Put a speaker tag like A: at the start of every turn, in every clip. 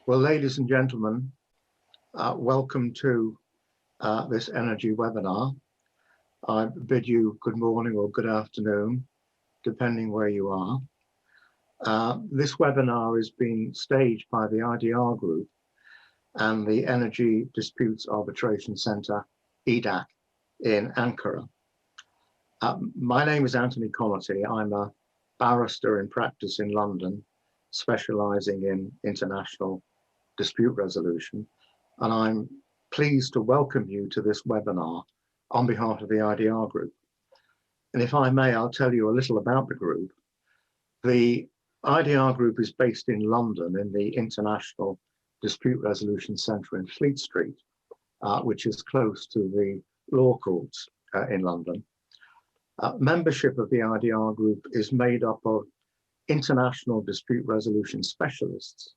A: Well, ladies and gentlemen, welcome to this energy webinar. I bid you good morning or good afternoon, depending where you are. This webinar is being staged by the IDR Group and the Energy Disputes Arbitration Centre, EDAC, in Ankara. My name is Anthony Connerty. I'm a barrister in practice in London, specialising in international dispute resolution, and I'm pleased to welcome you to this webinar on behalf of the IDR Group. And if I may, I'll tell you a little about the group. The IDR Group is based in London in the International Dispute Resolution Centre in Fleet Street, which is close to the law courts in London. Membership of the IDR Group is made up of international dispute resolution specialists.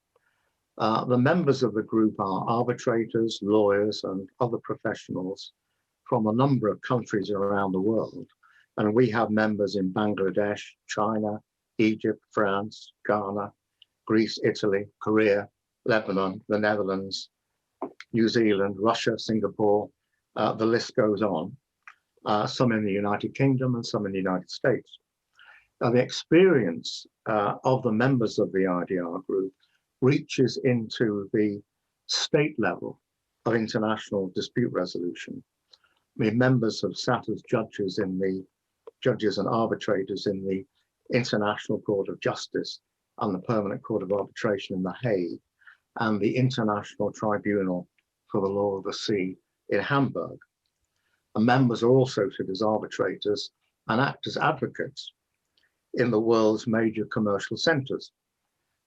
A: The members of the group are arbitrators, lawyers, and other professionals from a number of countries around the world. And we have members in Bangladesh, China, Egypt, France, Ghana, Greece, Italy, Korea, Lebanon, the Netherlands, New Zealand, Russia, Singapore, the list goes on. Some in the United Kingdom and some in the United States. Now, the experience of the members of the IDR Group reaches into the state level of international dispute resolution. The members have sat as judges and arbitrators in the International Court of Justice and the Permanent Court of Arbitration in The Hague and the International Tribunal for the Law of the Sea in Hamburg. And members are also sit as arbitrators and act as advocates in the world's major commercial centres,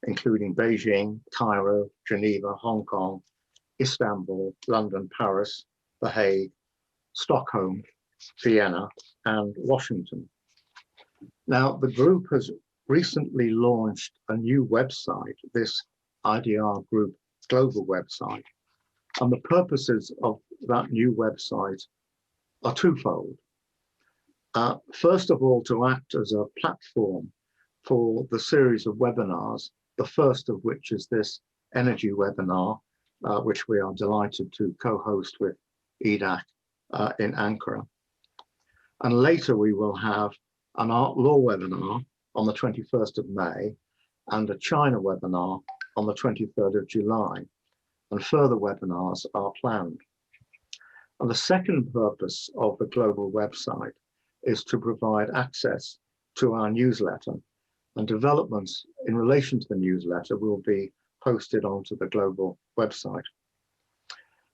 A: including Beijing, Cairo, Geneva, Hong Kong, Istanbul, London, Paris, The Hague, Stockholm, Vienna, and Washington. Now, the group has recently launched a new website, this IDR Group global website, and the purposes of that new website are twofold. First of all, to act as a platform for the series of webinars, the first of which is this energy webinar, which we are delighted to co-host with EDAC in Ankara. And later we will have an art law webinar on the 21st of May and a China webinar on the 23rd of July. And further webinars are planned. And the second purpose of the global website is to provide access to our newsletter, and developments in relation to the newsletter will be posted onto the global website.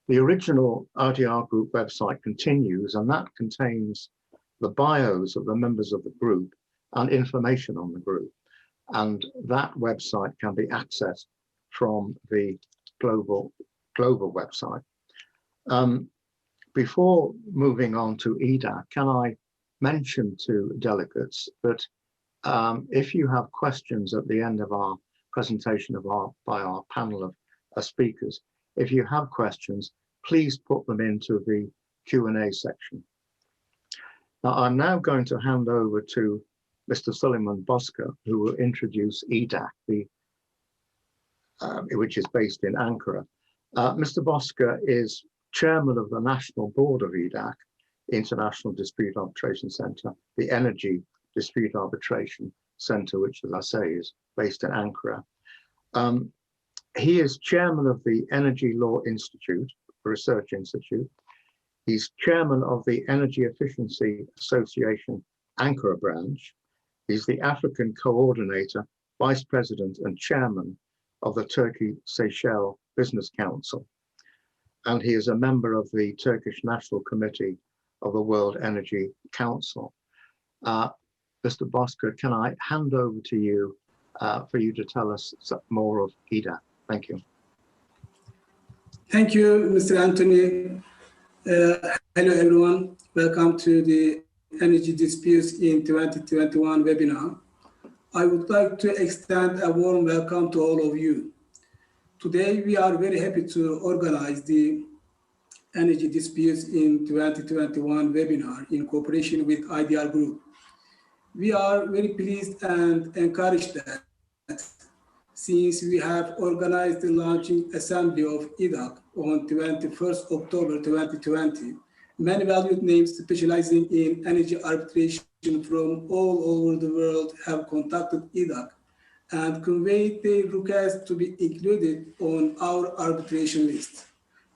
A: The original IDR Group website continues, and that contains the bios of the members of the group and information on the group. And that website can be accessed from the global website. Before moving on to EDAC, can I mention to delegates that if you have questions at the end of our presentation by our panel of speakers, if you have questions, please put them into the Q&A section. Now, I'm now going to hand over to Mr. Süleyman Boşça, who will introduce EDAC, which is based in Ankara. Mr. Boşça is chairman of the National Board of EDAC, International Dispute Arbitration Centre, the Energy Dispute Arbitration Centre, which, as I say, is based in Ankara. He is chairman of the Energy Law Institute, Research Institute. He's chairman of the Energy Efficiency Association Ankara branch. He's the African coordinator, vice president and chairman of the Turkey-Seychelles Business Council. And he is a member of the Turkish National Committee of the World Energy Council. Mr. Boşça, can I hand over to you for you to tell us more of EDAC? Thank you.
B: Thank you, Mr. Anthony. Hello, everyone. Welcome to the Energy Disputes in 2021 webinar. I would like to extend a warm welcome to all of you. Today, we are very happy to organize the Energy Disputes in 2021 webinar in cooperation with IDR Group. We are very pleased and encouraged that since we have organized the launching assembly of EDAC on 21st October 2020. Many valued names specializing in energy arbitration from all over the world have contacted EDAC and conveyed their request to be included on our arbitration list.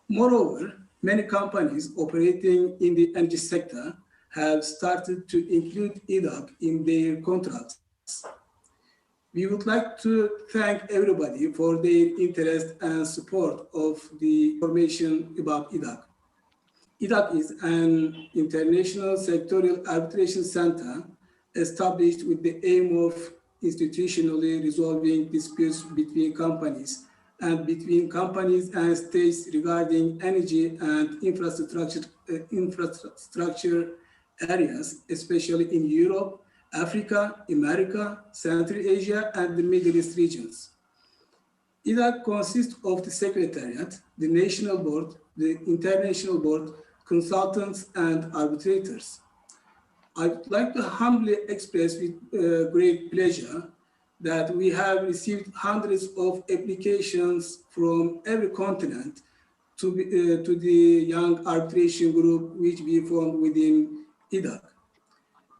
B: Moreover, many companies operating in the energy sector have started to include EDAC in their contracts. We would like to thank everybody for their interest and support of the information about EDAC. EDAC is an international sectorial arbitration center established with the aim of institutionally resolving disputes between companies and between companies and states regarding energy and infrastructure areas, especially in Europe, Africa, America, Central Asia, and the Middle East regions. EDAC consists of the Secretariat, the National Board, the International Board, consultants, and arbitrators. I'd like to humbly express with great pleasure that we have received hundreds of applications from every continent to the Young Arbitration Group, which we formed within EDAC.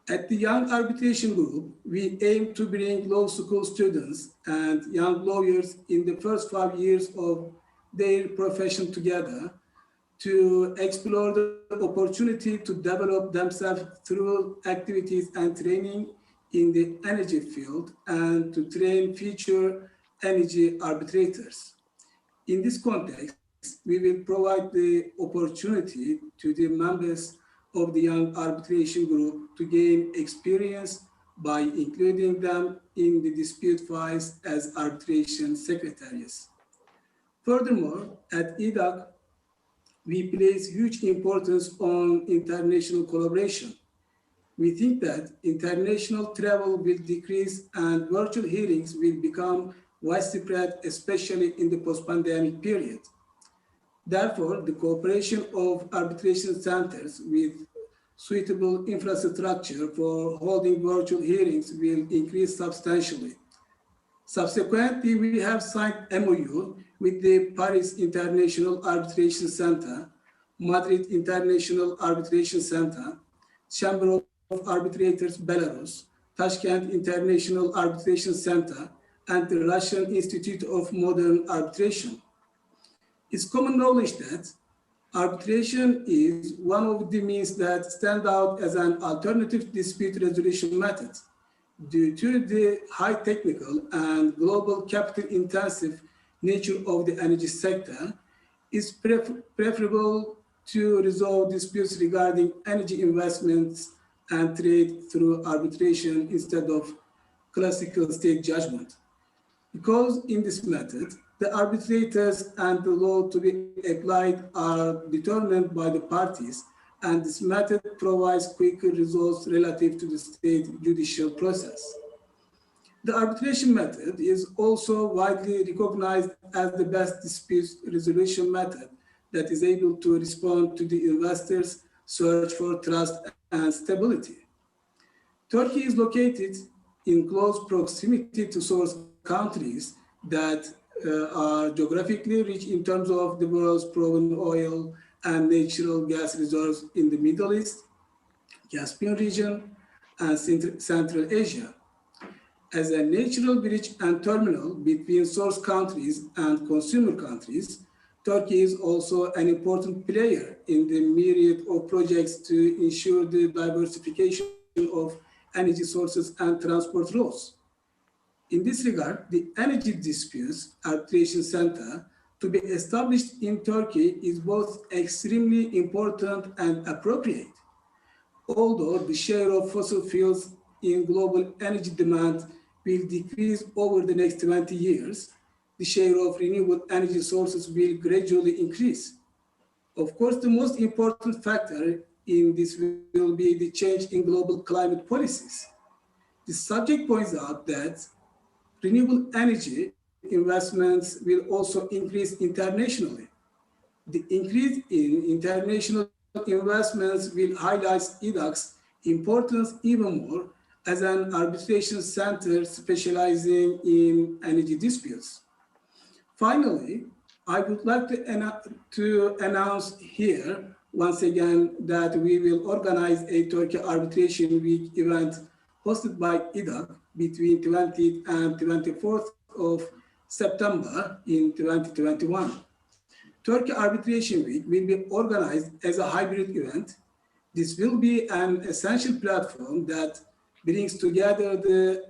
B: At the Young Arbitration Group, we aim to bring law school students and young lawyers in the first 5 years of their profession together to explore the opportunity to develop themselves through activities and training in the energy field and to train future energy arbitrators. In this context, we will provide the opportunity to the members of the Young Arbitration Group to gain experience by including them in the dispute files as arbitration secretaries. Furthermore, at EDAC, we place huge importance on international collaboration. We think that international travel will decrease and virtual hearings will become widespread, especially in the post-pandemic period. Therefore, the cooperation of arbitration centers with suitable infrastructure for holding virtual hearings will increase substantially. Subsequently, we have signed MOU with the Paris International Arbitration Centre, Madrid International Arbitration Centre, Chamber of Arbitrators Belarus, Tashkent International Arbitration Centre, and the Russian Institute of Modern Arbitration. It's common knowledge that arbitration is one of the means that stand out as an alternative dispute resolution method. Due to the high technical and global capital-intensive nature of the energy sector, it's preferable to resolve disputes regarding energy investments and trade through arbitration instead of classical state judgment. Because in this method, the arbitrators and the law to be applied are determined by the parties, and this method provides quicker results relative to the state judicial process. The arbitration method is also widely recognized as the best dispute resolution method that is able to respond to the investors' search for trust and stability. Turkey is located in close proximity to source countries that are geographically rich in terms of the world's proven oil and natural gas reserves in the Middle East, Caspian region, and Central Asia. As a natural bridge and terminal between source countries and consumer countries, Turkey is also an important player in the myriad of projects to ensure the diversification of energy sources and transport routes. In this regard, the Energy Disputes Arbitration Centre to be established in Turkey is both extremely important and appropriate. Although the share of fossil fuels in global energy demand will decrease over the next 20 years, the share of renewable energy sources will gradually increase. Of course, the most important factor in this will be the change in global climate policies. The subject points out that renewable energy investments will also increase internationally. The increase in international investments will highlight EDAC's importance even more, as an arbitration center specializing in energy disputes. Finally, I would like to announce here once again that we will organize a Turkey Arbitration Week event hosted by EDAC between 20th and 24th of September in 2021. Turkey Arbitration Week will be organized as a hybrid event. This will be an essential platform that brings together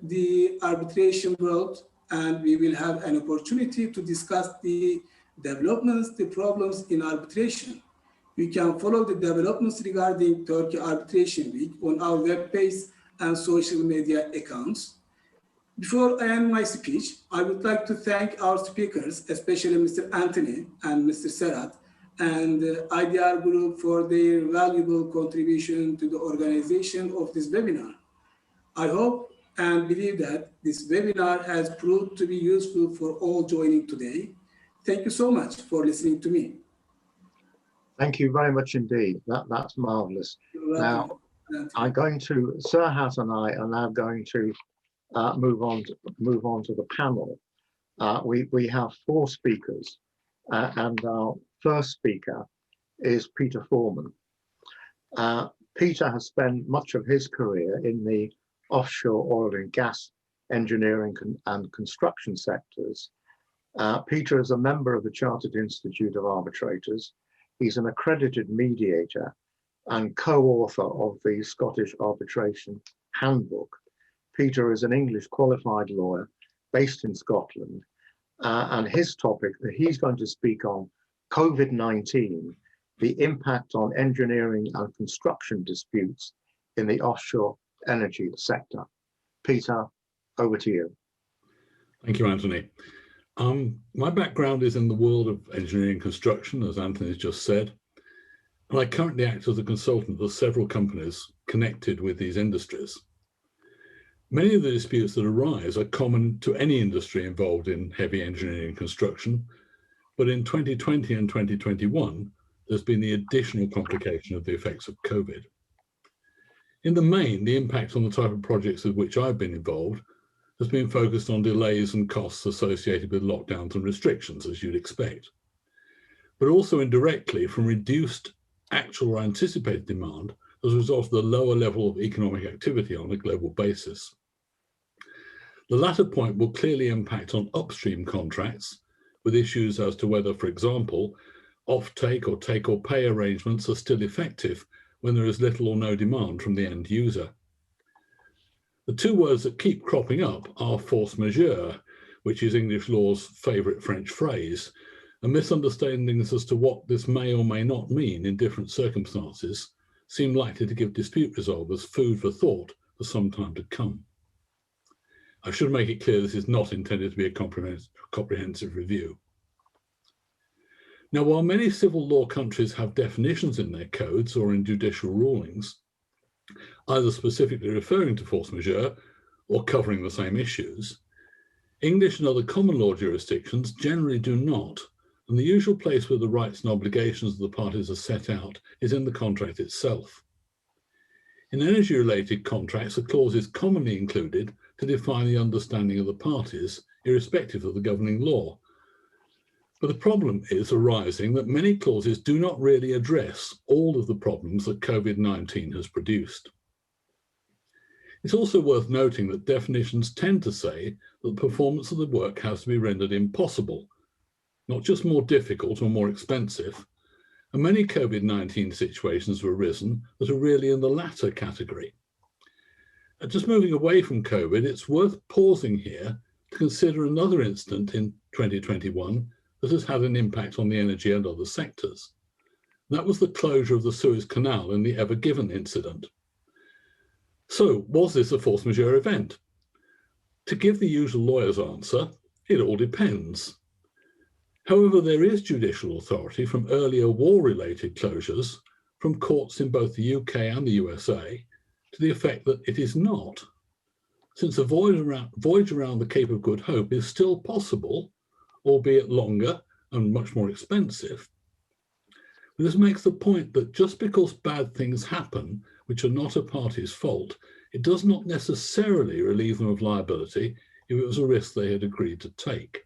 B: the arbitration world, and we will have an opportunity to discuss the developments, the problems in arbitration. You can follow the developments regarding Turkey Arbitration Week on our webpage and social media accounts. Before I end my speech, I would like to thank our speakers, especially Mr. Anthony and Mr. Serhat, and IDR Group for their valuable contribution to the organization of this webinar. I hope and believe that this webinar has proved to be useful for all joining today. Thank you so much for listening to me.
A: Thank you very much indeed. That's marvelous. Now, Serhat and I are now going to move on to the panel. We have 4 speakers, and our first speaker is Peter Foreman. Peter has spent much of his career in the offshore oil and gas engineering and construction sectors. Peter is a member of the Chartered Institute of Arbitrators. He's an accredited mediator and co-author of the Scottish Arbitration Handbook. Peter is an English qualified lawyer based in Scotland, and his topic that he's going to speak on, COVID-19, the impact on engineering and construction disputes in the offshore energy sector. Peter, over to you.
C: Thank you, Anthony. My background is in the world of engineering and construction, as Anthony's just said, and I currently act as a consultant for several companies connected with these industries. Many of the disputes that arise are common to any industry involved in heavy engineering and construction, but in 2020 and 2021, there's been the additional complication of the effects of COVID. In the main, the impact on the type of projects with which I've been involved has been focused on delays and costs associated with lockdowns and restrictions, as you'd expect, but also indirectly from reduced actual or anticipated demand as a result of the lower level of economic activity on a global basis. The latter point will clearly impact on upstream contracts, with issues as to whether, for example, off-take or take-or-pay arrangements are still effective when there is little or no demand from the end user. The 2 words that keep cropping up are force majeure, which is English law's favourite French phrase, and misunderstandings as to what this may or may not mean in different circumstances seem likely to give dispute resolvers food for thought for some time to come. I should make it clear this is not intended to be a comprehensive review. Now, while many civil law countries have definitions in their codes or in judicial rulings, either specifically referring to force majeure or covering the same issues, English and other common law jurisdictions generally do not, and the usual place where the rights and obligations of the parties are set out is in the contract itself. In energy-related contracts, a clause is commonly included to define the understanding of the parties, irrespective of the governing law. But the problem is arising that many clauses do not really address all of the problems that COVID-19 has produced. It's also worth noting that definitions tend to say that the performance of the work has to be rendered impossible, not just more difficult or more expensive, and many COVID-19 situations have arisen that are really in the latter category. Just moving away from COVID, it's worth pausing here to consider another incident in 2021 that has had an impact on the energy and other sectors. That was the closure of the Suez Canal in the Ever Given incident. So, was this a force majeure event? To give the usual lawyer's answer, it all depends. However, there is judicial authority from earlier war-related closures from courts in both the UK and the USA to the effect that it is not, since a voyage around the Cape of Good Hope is still possible, albeit longer and much more expensive. But this makes the point that just because bad things happen, which are not a party's fault, it does not necessarily relieve them of liability if it was a risk they had agreed to take.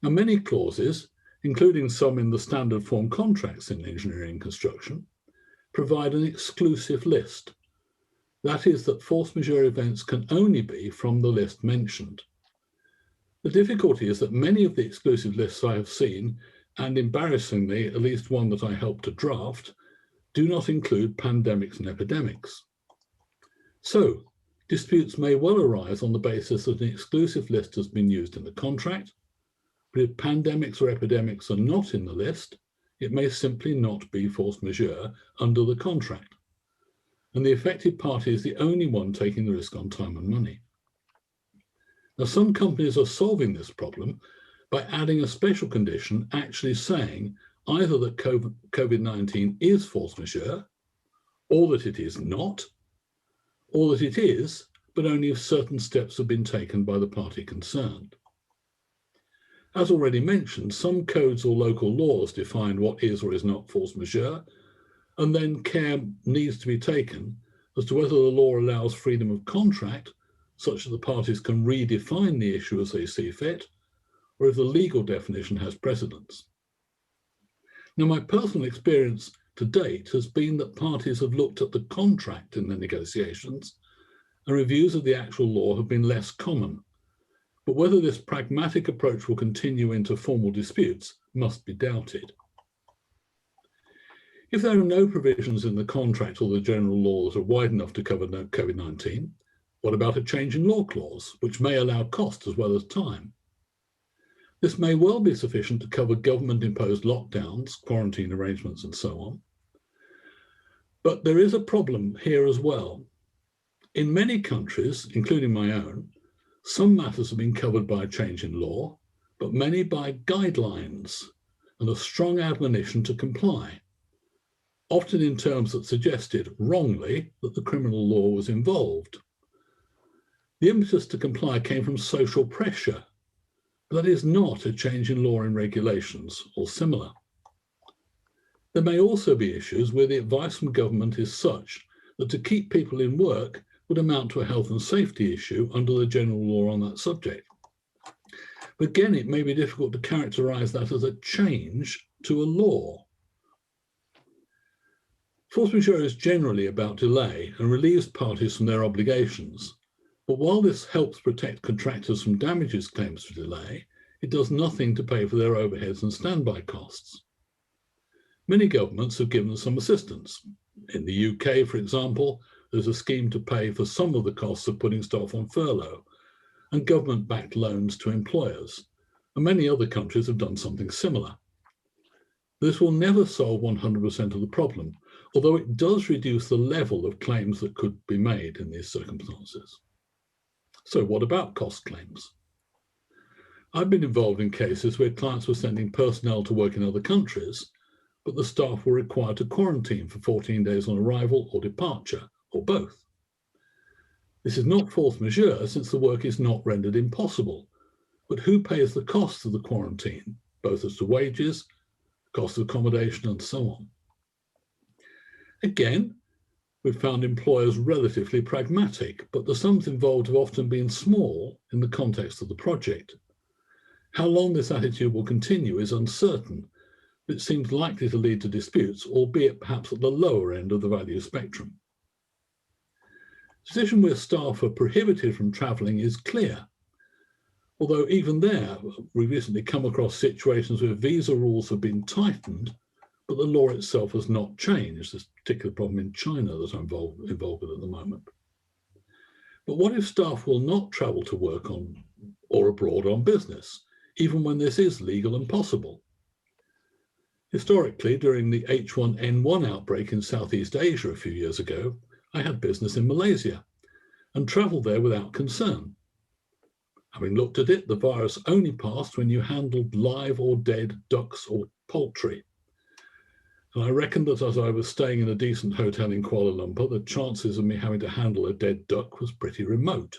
C: Now, many clauses, including some in the standard form contracts in engineering and construction, provide an exclusive list. That is, that force majeure events can only be from the list mentioned. The difficulty is that many of the exclusive lists I have seen, and embarrassingly, at least one that I helped to draft, do not include pandemics and epidemics. So, disputes may well arise on the basis that an exclusive list has been used in the contract, but if pandemics or epidemics are not in the list, it may simply not be force majeure under the contract, and the affected party is the only one taking the risk on time and money. Now, some companies are solving this problem by adding a special condition actually saying either that COVID-19 is force majeure, or that it is not, or that it is, but only if certain steps have been taken by the party concerned. As already mentioned, some codes or local laws define what is or is not force majeure, and then care needs to be taken as to whether the law allows freedom of contract, such that the parties can redefine the issue as they see fit, or if the legal definition has precedence. Now, my personal experience to date has been that parties have looked at the contract in the negotiations, and reviews of the actual law have been less common. But whether this pragmatic approach will continue into formal disputes must be doubted. If there are no provisions in the contract or the general law that are wide enough to cover COVID-19, what about a change in law clause, which may allow cost as well as time? This may well be sufficient to cover government-imposed lockdowns, quarantine arrangements, and so on. But there is a problem here as well. In many countries, including my own, some matters have been covered by a change in law, but many by guidelines and a strong admonition to comply, often in terms that suggested, wrongly, that the criminal law was involved. The impetus to comply came from social pressure, but that is not a change in law and regulations or similar. There may also be issues where the advice from government is such that to keep people in work would amount to a health and safety issue under the general law on that subject. But again, it may be difficult to characterize that as a change to a law. Force majeure is generally about delay and relieves parties from their obligations. But while this helps protect contractors from damages claims for delay, it does nothing to pay for their overheads and standby costs. Many governments have given some assistance. In the UK, for example, there's a scheme to pay for some of the costs of putting staff on furlough and government-backed loans to employers, and many other countries have done something similar. This will never solve 100% of the problem, although it does reduce the level of claims that could be made in these circumstances. So what about cost claims? I've been involved in cases where clients were sending personnel to work in other countries, but the staff were required to quarantine for 14 days on arrival or departure, or both. This is not force majeure since the work is not rendered impossible, but who pays the cost of the quarantine, both as to wages, cost of accommodation, and so on? Again, we've found employers relatively pragmatic, but the sums involved have often been small in the context of the project. How long this attitude will continue is uncertain, but it seems likely to lead to disputes, albeit perhaps at the lower end of the value spectrum. The decision where staff are prohibited from travelling is clear, although even there, we've recently come across situations where visa rules have been tightened, but the law itself has not changed. There's a particular problem in China that I'm involved with at the moment. But what if staff will not travel to work on or abroad on business, even when this is legal and possible? Historically, during the H1N1 outbreak in Southeast Asia a few years ago, I had business in Malaysia and travelled there without concern. Having looked at it, the virus only passed when you handled live or dead ducks or poultry. And I reckoned that as I was staying in a decent hotel in Kuala Lumpur, the chances of me having to handle a dead duck was pretty remote.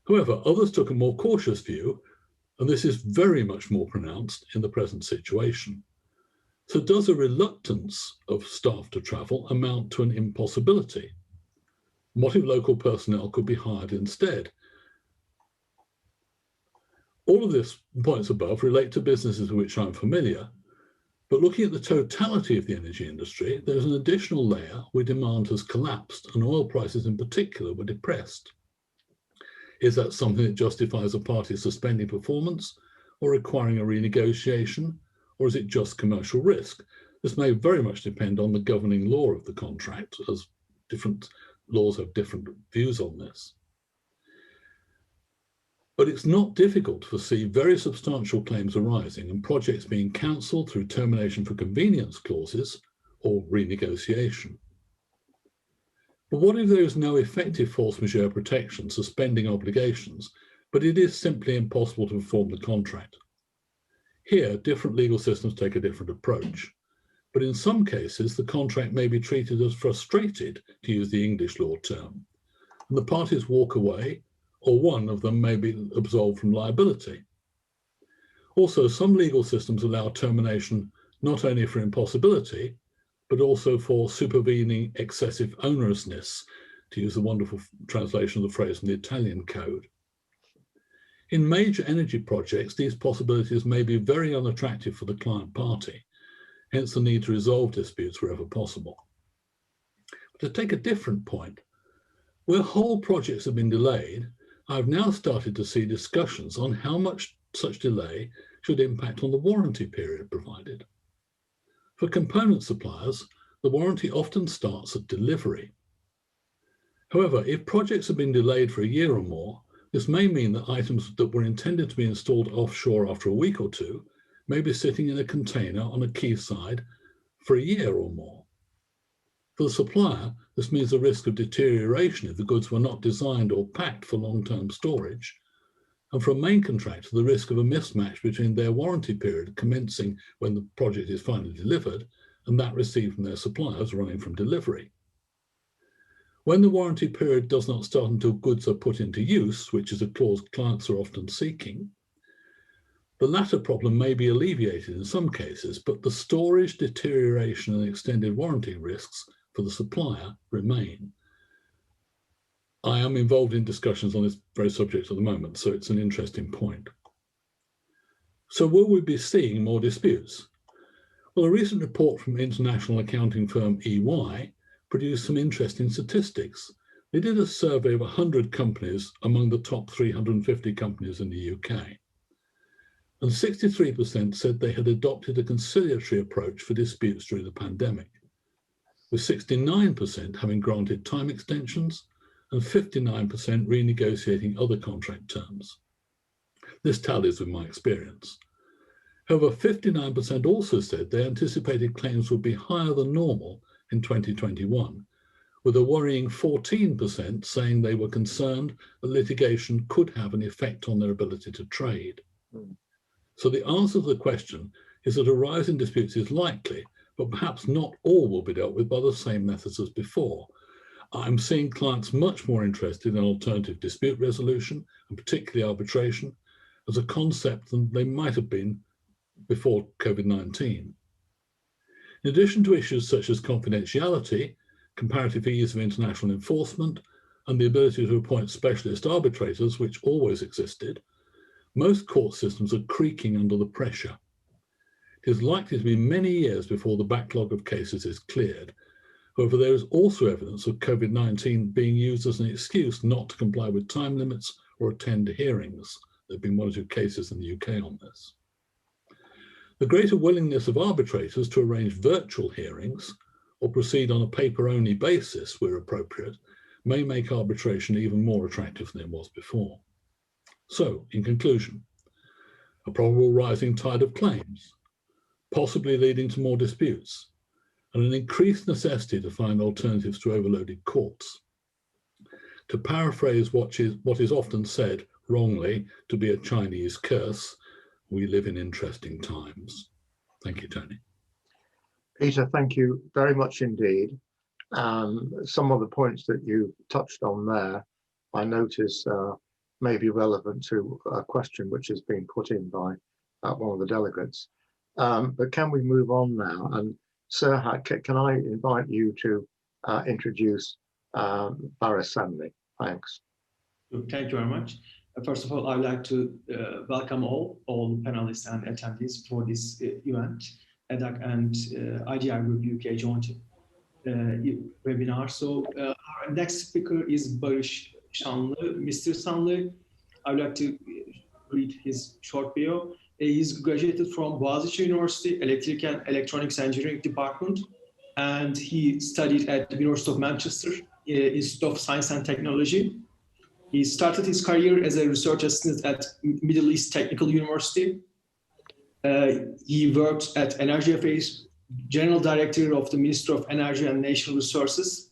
C: However, others took a more cautious view, and this is very much more pronounced in the present situation. So does a reluctance of staff to travel amount to an impossibility? What if local personnel could be hired instead? All of this points above relate to businesses with which I'm familiar, but looking at the totality of the energy industry, there's an additional layer where demand has collapsed and oil prices in particular were depressed. Is that something that justifies a party suspending performance or requiring a renegotiation, or is it just commercial risk? This may very much depend on the governing law of the contract, as different laws have different views on this. But it's not difficult to foresee very substantial claims arising and projects being cancelled through termination for convenience clauses or renegotiation. But what if there is no effective force majeure protection suspending obligations, but it is simply impossible to perform the contract? Here, different legal systems take a different approach. But in some cases, the contract may be treated as frustrated, to use the English law term, and the parties walk away, or one of them may be absolved from liability. Also, some legal systems allow termination not only for impossibility, but also for supervening excessive onerousness, to use the wonderful translation of the phrase in the Italian code. In major energy projects, these possibilities may be very unattractive for the client party, hence the need to resolve disputes wherever possible. But to take a different point, where whole projects have been delayed, I've now started to see discussions on how much such delay should impact on the warranty period provided. For component suppliers, the warranty often starts at delivery. However, if projects have been delayed for a year or more, this may mean that items that were intended to be installed offshore after a week or two may be sitting in a container on a quayside for a year or more. For the supplier, this means the risk of deterioration if the goods were not designed or packed for long-term storage. And for a main contractor, the risk of a mismatch between their warranty period commencing when the project is finally delivered and that received from their suppliers running from delivery. When the warranty period does not start until goods are put into use, which is a clause clients are often seeking, the latter problem may be alleviated in some cases, but the storage, deterioration, and extended warranty risks for the supplier remain. I am involved in discussions on this very subject at the moment, so it's an interesting point. So will we be seeing more disputes? Well, a recent report from international accounting firm EY produced some interesting statistics. They did a survey of 100 companies among the top 350 companies in the UK. And 63% said they had adopted a conciliatory approach for disputes during the pandemic, with 69% having granted time extensions and 59% renegotiating other contract terms. This tallies with my experience. However, 59% also said they anticipated claims would be higher than normal in 2021, with a worrying 14% saying they were concerned that litigation could have an effect on their ability to trade. So the answer to the question is that a rise in disputes is likely, but perhaps not all will be dealt with by the same methods as before. I'm seeing clients much more interested in alternative dispute resolution, and particularly arbitration, as a concept than they might have been before COVID-19. In addition to issues such as confidentiality, comparative ease of international enforcement, and the ability to appoint specialist arbitrators, which always existed, most court systems are creaking under the pressure. It is likely to be many years before the backlog of cases is cleared. However, there is also evidence of COVID-19 being used as an excuse not to comply with time limits or attend hearings. There have been one or two cases in the UK on this. The greater willingness of arbitrators to arrange virtual hearings or proceed on a paper-only basis where appropriate may make arbitration even more attractive than it was before. So, in conclusion, a probable rising tide of claims, possibly leading to more disputes, and an increased necessity to find alternatives to overloaded courts. To paraphrase what is often said wrongly to be a Chinese curse, we live in interesting times. Thank you, Tony.
A: Peter, thank you very much indeed. Some of the points that you touched on there, I notice may be relevant to a question which has been put in by one of the delegates. But can we move on now? And Serhat, can I invite you to introduce Baris Chandler. Thanks.
D: Thank you very much. First of all, I would like to welcome all panelists and attendees for this event, EDAC and IDR Group UK joint webinar. So our next speaker is Baris Chandler. Mr. Chandler, I would like to read his short bio. He's graduated from Boğaziçi University, Electrical and Electronics Engineering Department, and he studied at the University of Manchester, Institute of Science and Technology. He started his career as a research assistant at Middle East Technical University. He worked at Energy Affairs, General Director of the Ministry of Energy and Natural Resources.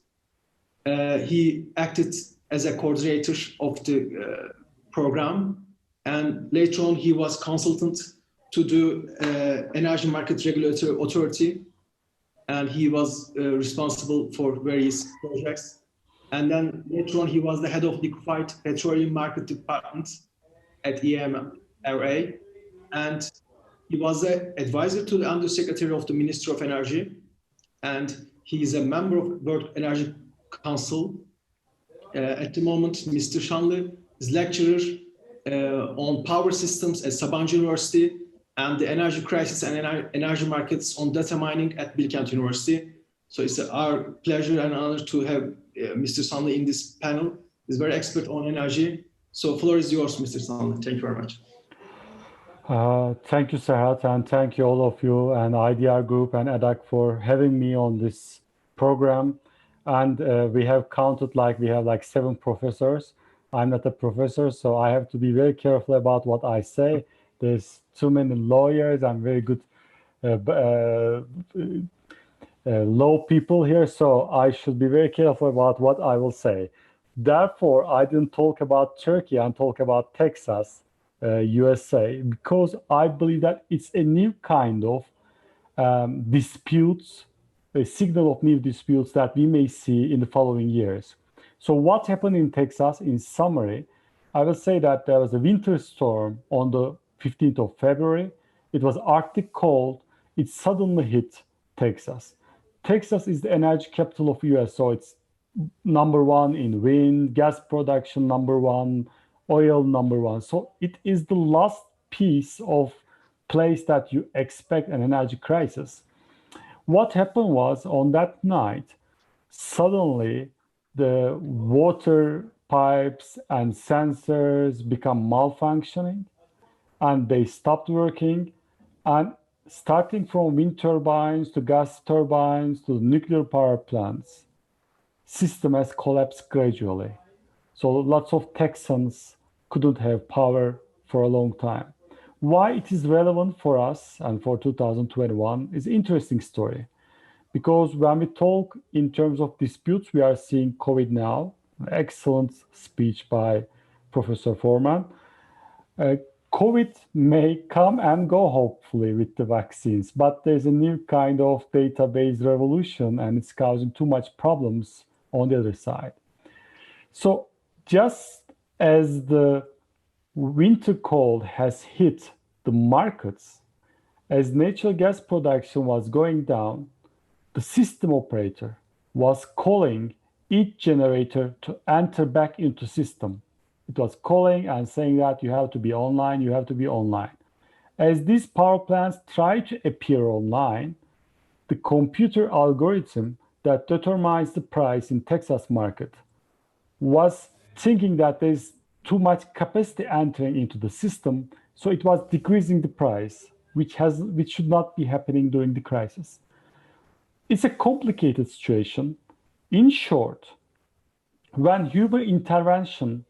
D: He acted as a coordinator of the program, and later on he was consultant to the Energy Market Regulatory Authority, and he was responsible for various projects. And then later on, he was the head of liquefied petroleum market department at EMRA. And he was an advisor to the Undersecretary of the Ministry of Energy. And he is a member of World Energy Council. At the moment, Mr. Chandler is lecturer on power systems at Sabancı University and the energy crisis and energy markets on data mining at Bilkova University. So it's our pleasure and honor to have Mr. Chandler in this panel. He's very expert on energy. So floor is yours, Mr. Chandler. Thank you very much.
E: Thank you, Serhat, and thank you all of you and IDR Group and EDAC for having me on this program. And we have counted we have 7 professors. I'm not a professor, so I have to be very careful about what I say. There's too many lawyers and very good law people here, so I should be very careful about what I will say. Therefore, I didn't talk about Turkey and talk about Texas, USA, because I believe that it's a new kind of disputes, a signal of new disputes that we may see in the following years. So what happened in Texas, in summary, I will say that there was a winter storm on the 15th of February. It was Arctic cold. It suddenly hit Texas. Texas is the energy capital of US, so it's #1 in wind, gas production #1, oil #1. So it is the last piece of place that you expect an energy crisis. What happened was on that night, suddenly the water pipes and sensors become malfunctioning and they stopped working. And starting from wind turbines to gas turbines to nuclear power plants, system has collapsed gradually. So lots of Texans couldn't have power for a long time. Why it is relevant for us and for 2021 is an interesting story. Because when we talk in terms of disputes, we are seeing COVID now. Excellent speech by Professor Foreman. COVID may come and go, hopefully, with the vaccines, but there's a new kind of database revolution and it's causing too much problems on the other side. So just as the winter cold has hit the markets, as natural gas production was going down, the system operator was calling each generator to enter back into system. It was calling and saying that you have to be online, you have to be online. As these power plants try to appear online, the computer algorithm that determines the price in Texas market was thinking that there's too much capacity entering into the system, so it was decreasing the price, which should not be happening during the crisis. It's a complicated situation. In short, when human intervention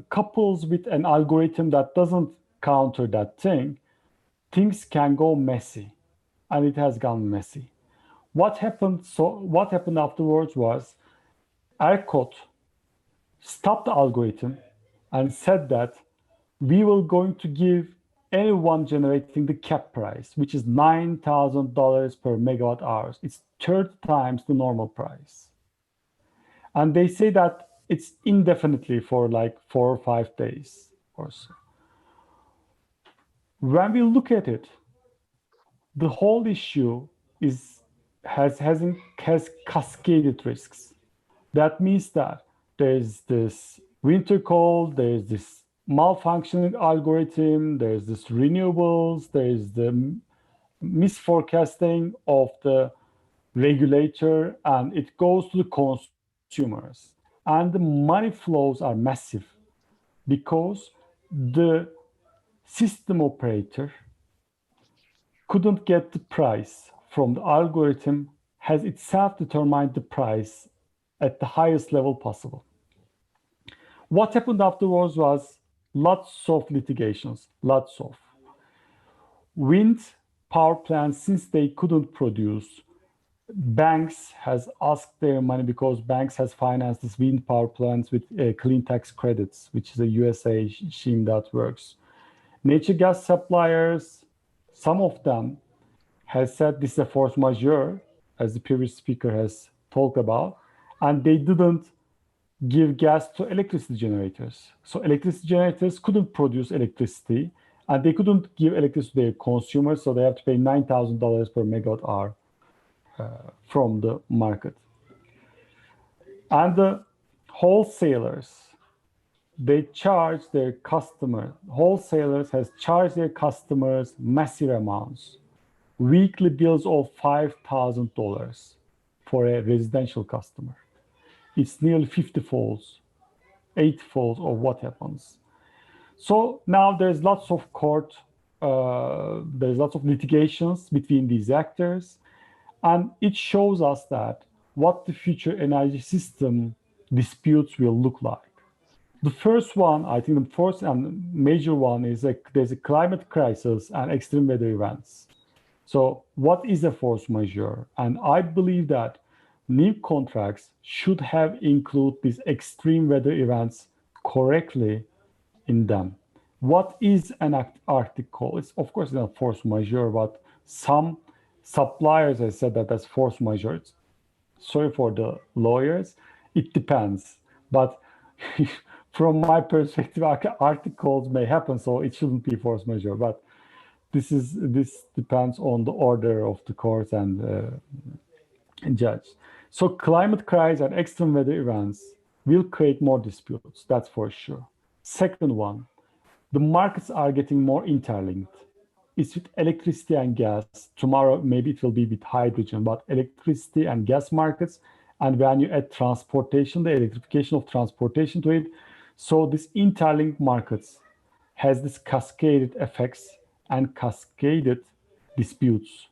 E: couples with an algorithm that doesn't counter that thing, things can go messy, and it has gone messy. What happened afterwards was ERCOT stopped the algorithm and said that we were going to give anyone generating the cap price, which is $9,000 per megawatt hours. It's 30 times the normal price. And they say that it's indefinitely for 4 or 5 days or so. When we look at it, the whole issue has cascaded risks. That means that there's this winter cold, there's this malfunctioning algorithm, there's this renewables, there's the misforecasting of the regulator, and it goes to the consumers. And the money flows are massive because the system operator couldn't get the price from the algorithm, has itself determined the price at the highest level possible. What happened afterwards was lots of litigations, lots of. Wind power plants, since they couldn't produce, banks has asked their money because banks has financed these wind power plants with clean tax credits, which is a USA scheme that works. Natural gas suppliers, some of them has said this is a force majeure, as the previous speaker has talked about, and they didn't give gas to electricity generators. So electricity generators couldn't produce electricity, and they couldn't give electricity to their consumers, so they have to pay $9,000 per megawatt hour from the market. And the wholesalers, they charge their customers, wholesalers has charged their customers massive amounts, weekly bills of $5,000 for a residential customer. It's nearly 50 folds, 8 folds of what happens. So now there's lots of there's lots of litigations between these actors, and it shows us that what the future energy system disputes will look like. The first one, I think the first and major one is there's a climate crisis and extreme weather events. So what is a force majeure? And I believe that new contracts should have include these extreme weather events correctly in them. What is an Arctic cold? It's of course not force majeure, but some suppliers have said that that's force majeure. Sorry for the lawyers, it depends. But from my perspective, Arctic colds may happen, so it shouldn't be force majeure. But this depends on the order of the court and judge. So climate crisis and extreme weather events will create more disputes, that's for sure. Second one, the markets are getting more interlinked. It's with electricity and gas. Tomorrow, maybe it will be with hydrogen, but electricity and gas markets, and when you add transportation, the electrification of transportation to it, so this interlinked markets has this cascaded effects and cascaded disputes.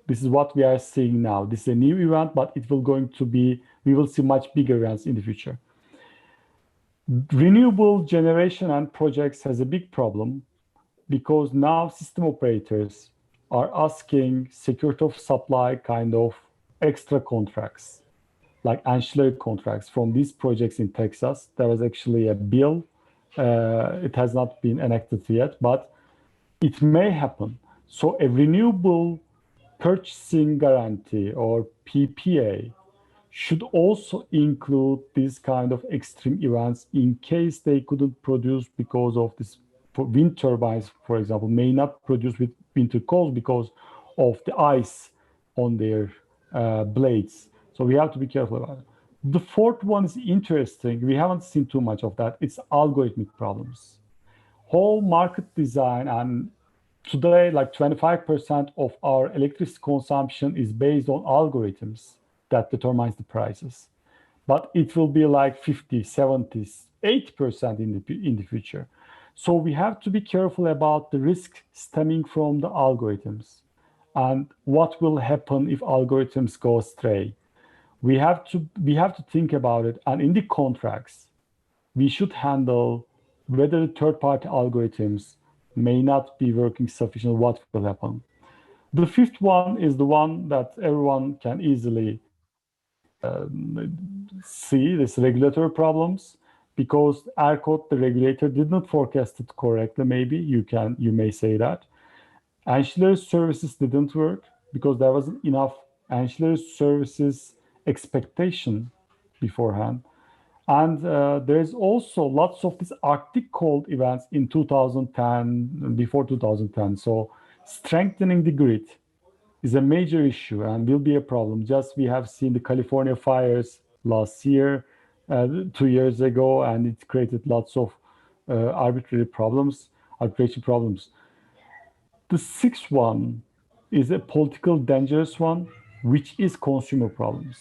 E: This is what we are seeing now. This is a new event, but it will going to be, we will see much bigger events in the future. Renewable generation and projects has a big problem because now system operators are asking security of supply kind of extra contracts, like ancillary contracts from these projects in Texas. There was actually a bill. It has not been enacted yet, but it may happen. So a renewable purchasing guarantee or PPA should also include these kind of extreme events in case they couldn't produce because of this. Wind turbines, for example, may not produce with winter colds because of the ice on their blades. So we have to be careful about it. The fourth one is interesting. We haven't seen too much of that. It's algorithmic problems. Whole market design, and today, like 25% of our electricity consumption is based on algorithms that determines the prices. But it will be like 50, 70, 80% in the future. So we have to be careful about the risk stemming from the algorithms and what will happen if algorithms go astray. We have to think about it, and in the contracts, we should handle whether the third-party algorithms may not be working sufficiently, what will happen. The fifth one is the one that everyone can easily see, this regulatory problems, because ERCOT, the regulator, did not forecast it correctly. Maybe you may say that. Ancillary services didn't work because there wasn't enough ancillary services expectation beforehand. And there's also lots of these Arctic cold events in 2010, before 2010. So strengthening the grid is a major issue and will be a problem. Just we have seen the California fires last year, 2 years ago, and it created lots of arbitration problems. The sixth one is a political dangerous one, which is consumer problems.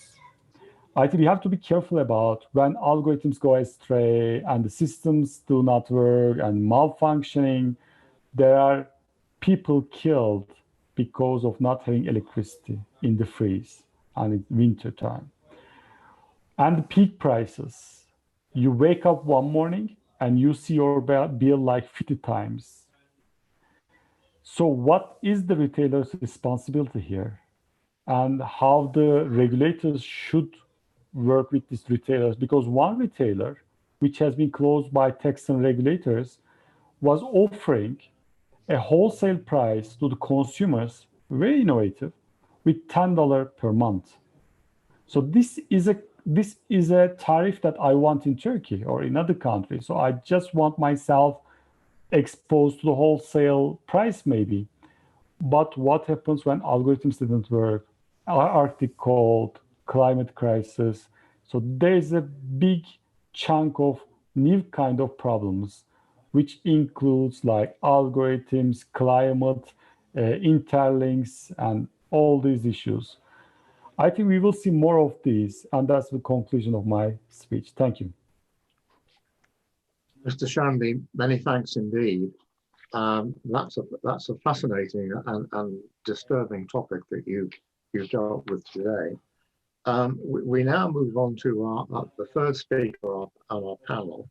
E: I think we have to be careful about when algorithms go astray and the systems do not work and malfunctioning. There are people killed because of not having electricity in the freeze and it's winter time. And the peak prices. You wake up one morning and you see your bill like 50 times. So what is the retailer's responsibility here? And how the regulators should work with these retailers? Because one retailer, which has been closed by tax and regulators, was offering a wholesale price to the consumers, very innovative, with $10 per month. So this is a tariff that I want in Turkey or in other countries. So I just want myself exposed to the wholesale price maybe. But what happens when algorithms didn't work? Arctic cold, climate crisis. So there's a big chunk of new kind of problems, which includes like algorithms, climate, interlinks, and all these issues. I think we will see more of these, and that's the conclusion of my speech. Thank you.
A: Mr. Shandy, many thanks indeed. That's a fascinating and disturbing topic that you've dealt with today. We now move on to the third speaker on our panel,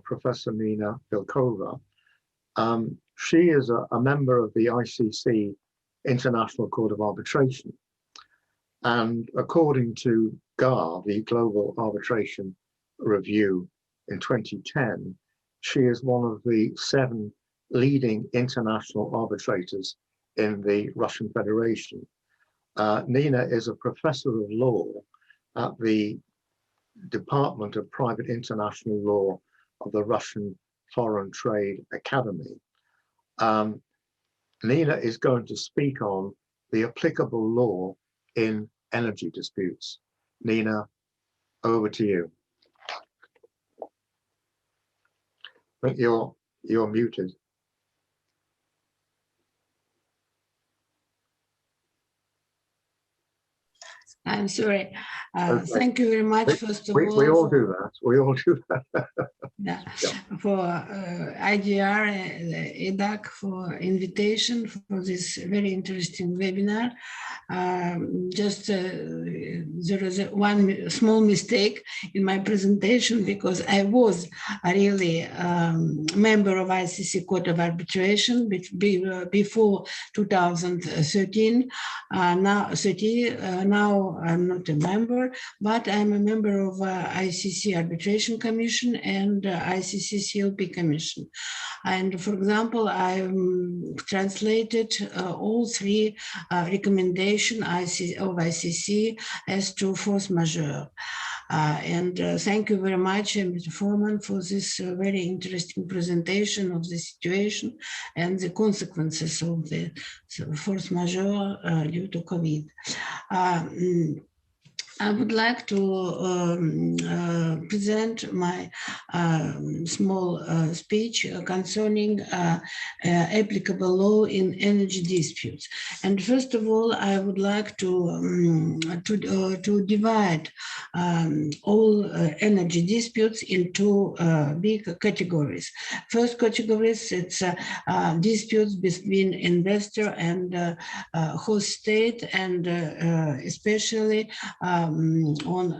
A: Professor Mina Bilkova. She is a member of the ICC International Court of Arbitration. And according to GAR, the Global Arbitration Review in 2010, she is one of the 7 leading international arbitrators in the Russian Federation. Nina is a professor of law at the Department of Private International Law of the Russian Foreign Trade Academy. Nina is going to speak on the applicable law in energy disputes. Nina, over to you. I think you're muted.
F: I'm sorry.
A: Okay.
F: Thank you very much, first of all.
A: We all do that. We all do that.
F: Yeah. For IDR, EDAC, for invitation for this very interesting webinar. There is one small mistake in my presentation because I was really a member of ICC Court of Arbitration before 2013. Now I'm not a member, but I'm a member of ICC Arbitration Commission and ICC CLP Commission. And for example, I translated all 3 recommendations of ICC as to force majeure. Thank you very much, Mr. Foreman, for this very interesting presentation of the situation and the consequences of the force majeure due to COVID. I would like to present my small speech concerning applicable law in energy disputes. And first of all, I would like to divide all energy disputes into big categories. First categories, it's disputes between investor and host state, and especially on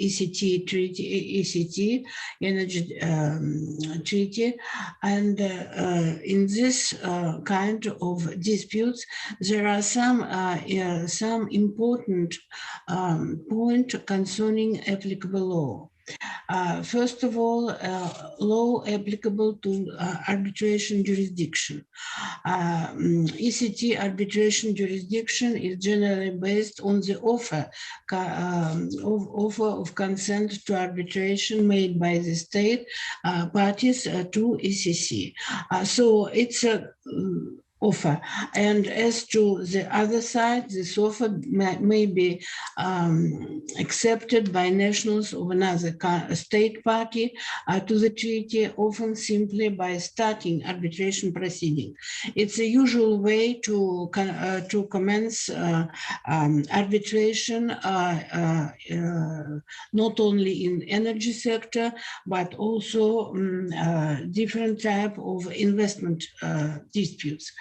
F: ECT treaty, energy treaty, and in this kind of disputes, there are some important points concerning applicable law. First of all, law applicable to arbitration jurisdiction. ECT arbitration jurisdiction is generally based on the offer of consent to arbitration made by the state parties to ECC. So it's offer. And as to the other side, this offer may be accepted by nationals of another state party to the treaty, often simply by starting arbitration proceeding. It's a usual way to commence arbitration not only in energy sector, but also different type of investment disputes.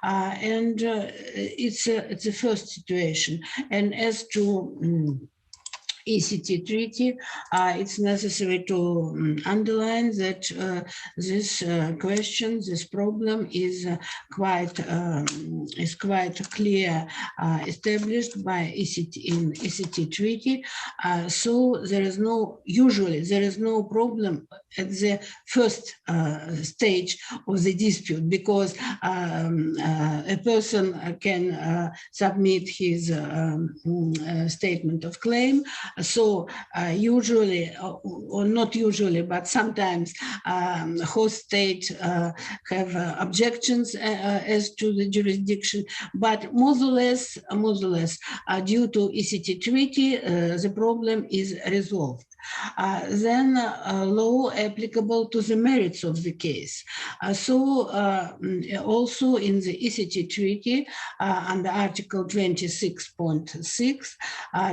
F: And it's a first situation. And as to ECT treaty, it's necessary to underline that this question, this problem is quite clear established by ECT in ECT treaty. So there is no problem at the first stage of the dispute, because a person can submit his statement of claim. So usually, or not usually, but sometimes host state have objections as to the jurisdiction, but more or less, due to ECT treaty, the problem is resolved. Then law applicable to the merits of the case. So also in the ECT treaty, under Article 26.6,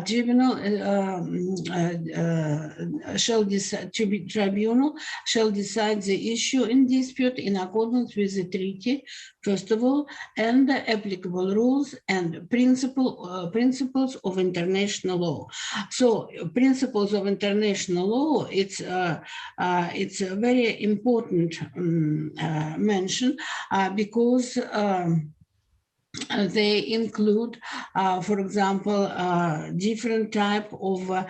F: tribunal tribunal shall decide the issue in dispute in accordance with the treaty, first of all, and the applicable rules and principles of international law. So principles of international law, it's a very important mention because they include, for example, different type of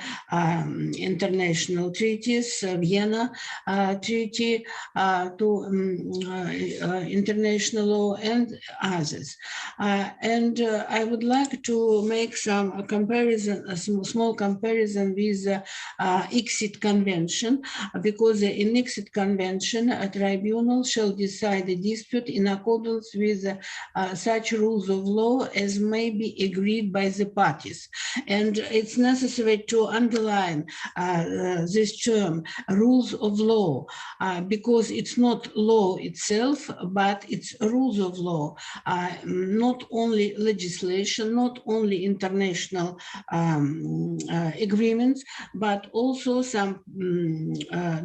F: international treaties, Vienna Treaty to international law and others. And I would like to make some comparison, a small comparison with the ICSID Convention, because in ICSID Convention, a tribunal shall decide the dispute in accordance with such rules of law as may be agreed by the parties. And it's necessary to underline this term, rules of law, because it's not law itself, but it's rules of law, not only legislation, not only international agreements, but also some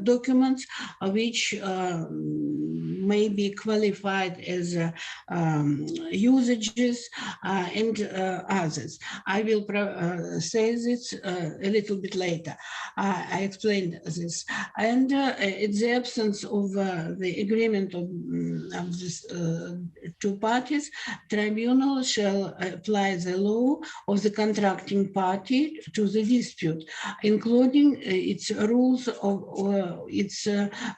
F: documents which may be qualified as usages and others. I will say this a little bit later. I explained this. And in the absence of the agreement of these two parties, tribunal shall apply the law of the contracting party to the dispute, including its rules of its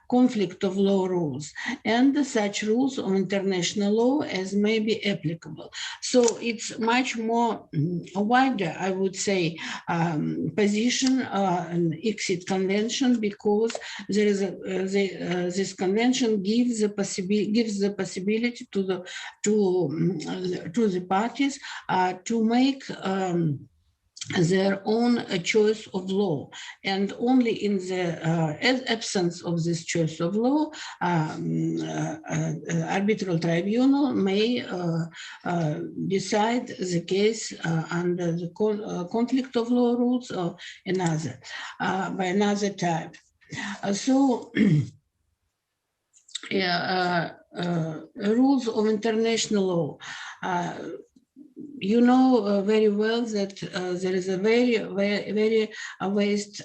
F: conflict of law rules and such rules of international law as may be applicable. So it's much more wider, I would say, position in ICSID Convention, because there is this convention gives the possibility to the parties to make their own choice of law, and only in the absence of this choice of law, arbitral tribunal may decide the case under the conflict of law rules or another by another type. So rules of international law. You know very well that there is a very vast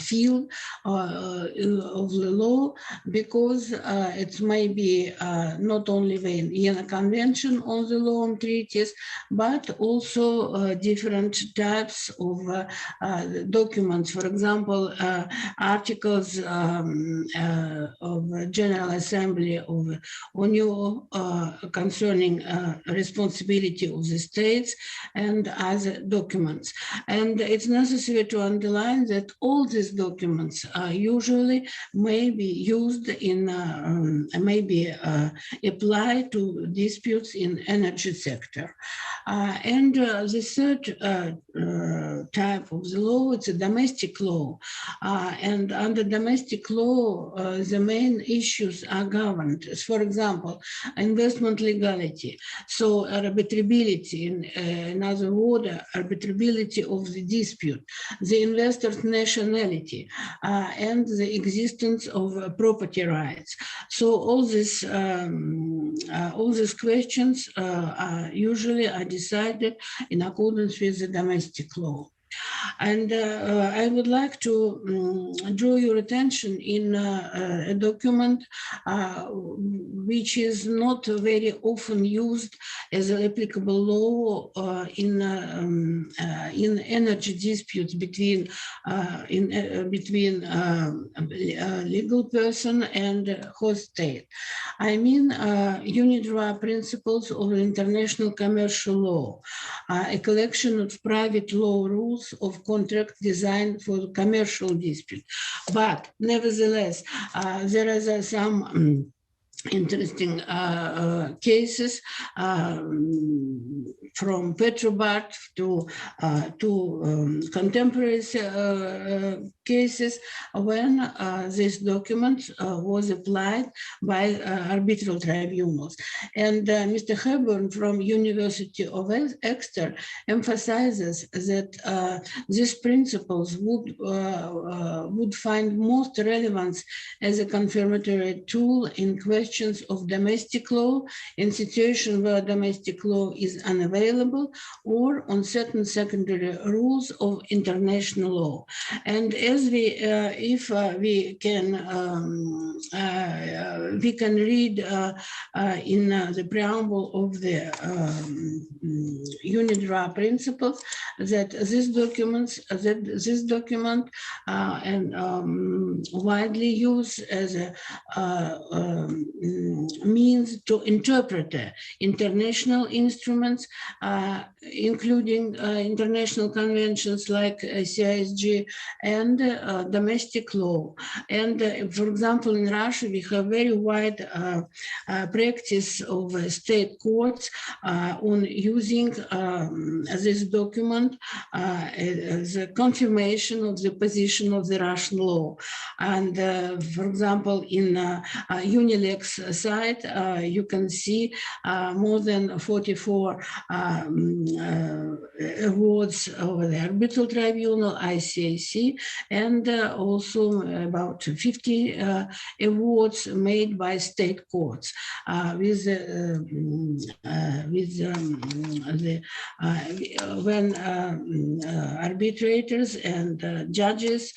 F: field of the law, because it may be not only the Vienna Convention on the law and treaties, but also different types of documents. For example, articles of General Assembly of ONU concerning concerning responsibility of the states and other documents. And it's necessary to underline that all these documents usually may be used in, may be applied to disputes in energy sector. And the third type of the law, it's a domestic law. And under domestic law, the main issues are governed. For example, investment legality. So arbitrability, in other words, arbitrability of the dispute, the investor's nationality, and the existence of property rights. So all these questions usually are decided in accordance with the domestic law. And I would like to draw your attention in a document which is not very often used as an applicable law in energy disputes between legal person and host state. I mean UNIDROIT principles of international commercial law, a collection of private law rules of contract designed for commercial dispute. But nevertheless, there are some interesting cases from Petrobras to contemporary cases when this document was applied by arbitral tribunals. And Mr. Hepburn from University of Exeter emphasizes that these principles would find most relevance as a confirmatory tool in questions of domestic law, in situations where domestic law is unavailable, or on certain secondary rules of international law. And as if we can read in the preamble of the UNIDROIT principles that this document and widely used as a means to interpret international instruments, including international conventions like CISG and domestic law. And for example, in Russia, we have very wide practice of state courts on using this document as a confirmation of the position of the Russian law. And for example, in Unilex site, you can see more than 44 awards of the arbitral tribunal, ICAC, and also about 50 awards made by state courts when arbitrators and judges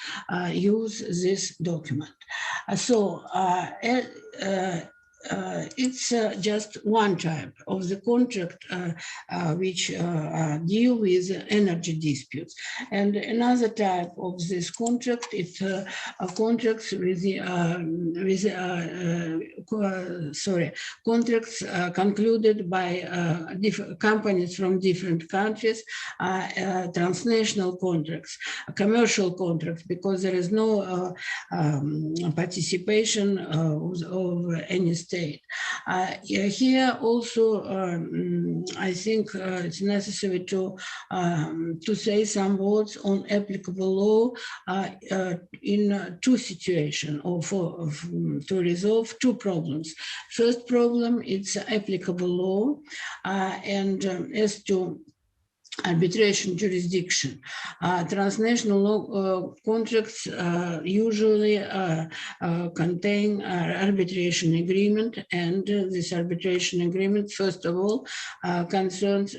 F: use this document. So it's just one type of the contract which deal with energy disputes. And another type of this contract is contracts with contracts concluded by companies from different countries, transnational contracts, commercial contracts, because there is no participation of any state. Here also, I think it's necessary to say some words on applicable law in two situations, or to resolve two problems. First problem, it's applicable law, and as to arbitration jurisdiction. Transnational law contracts usually contain arbitration agreement, and this arbitration agreement, first of all, concerns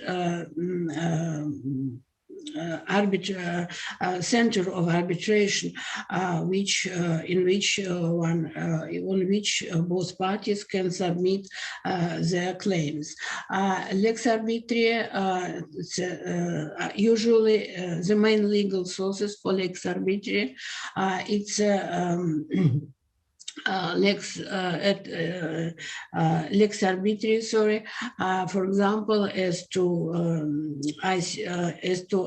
F: center of arbitration, on which both parties can submit their claims. Lex arbitria, usually the main legal sources for lex arbitria. It's lex arbitrae, for example, as to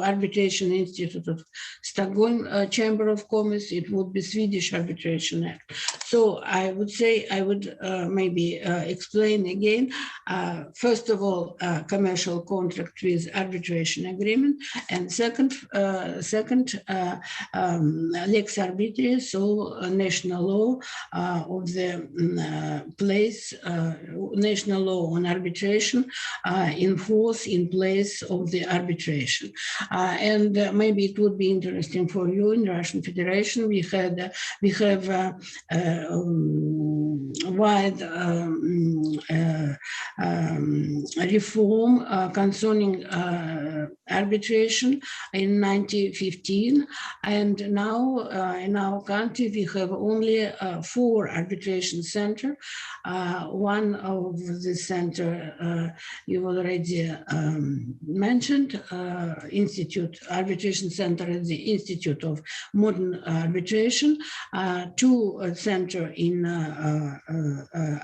F: Arbitration Institute of Stockholm Chamber of Commerce, it would be Swedish Arbitration Act. So I would say, I would maybe explain again. First of all, commercial contract with arbitration agreement, and second, lex arbitrae, so national law of the place, national law on arbitration in force in place of the arbitration. And maybe it would be interesting for you in Russian Federation. We have wide reform concerning arbitration in 1915, and now in our country we have only 4 arbitration centers. One of the center you already mentioned, Arbitration Center at the Institute of Modern Arbitration, 2 center in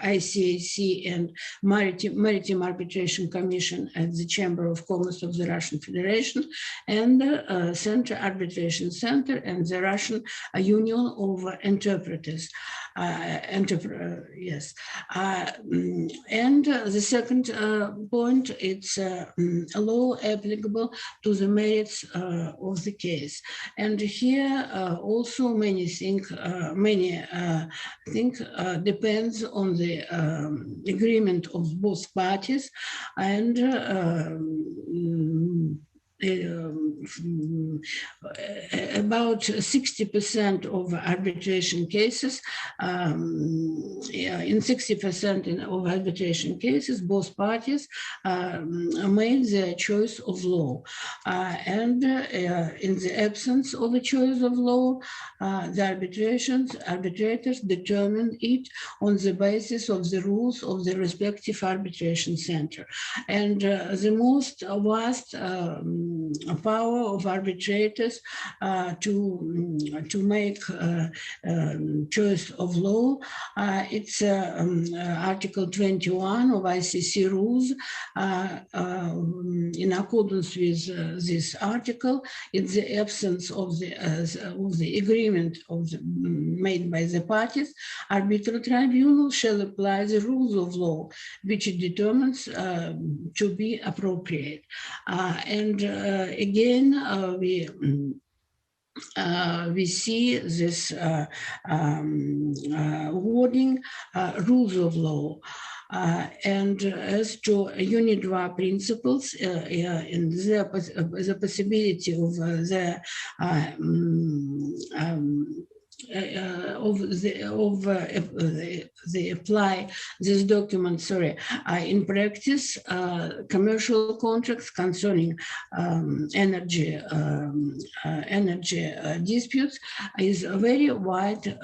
F: ICAC and Maritime Arbitration Commission at the Chamber of Commerce of the Russian Federation, and Arbitration Center and the Russian Union of Interpreters. Yes. And the second point, it's a law applicable to the merits of the case. And here also many think depends on the agreement of both parties, and about 60% of arbitration cases, in 60% of arbitration cases, both parties made the choice of law. And in the absence of a choice of law, the arbitrators determine it on the basis of the rules of the respective arbitration center. And the most vast power of arbitrators to make choice of law. It's Article 21 of ICC rules. In accordance with this article, in the absence of the agreement made by the parties, arbitral tribunal shall apply the rules of law, which it determines to be appropriate. And again, we see this wording, rules of law. And as to unit GROUP principles, in the possibility of they apply this document, in practice, commercial contracts concerning energy disputes is a very wide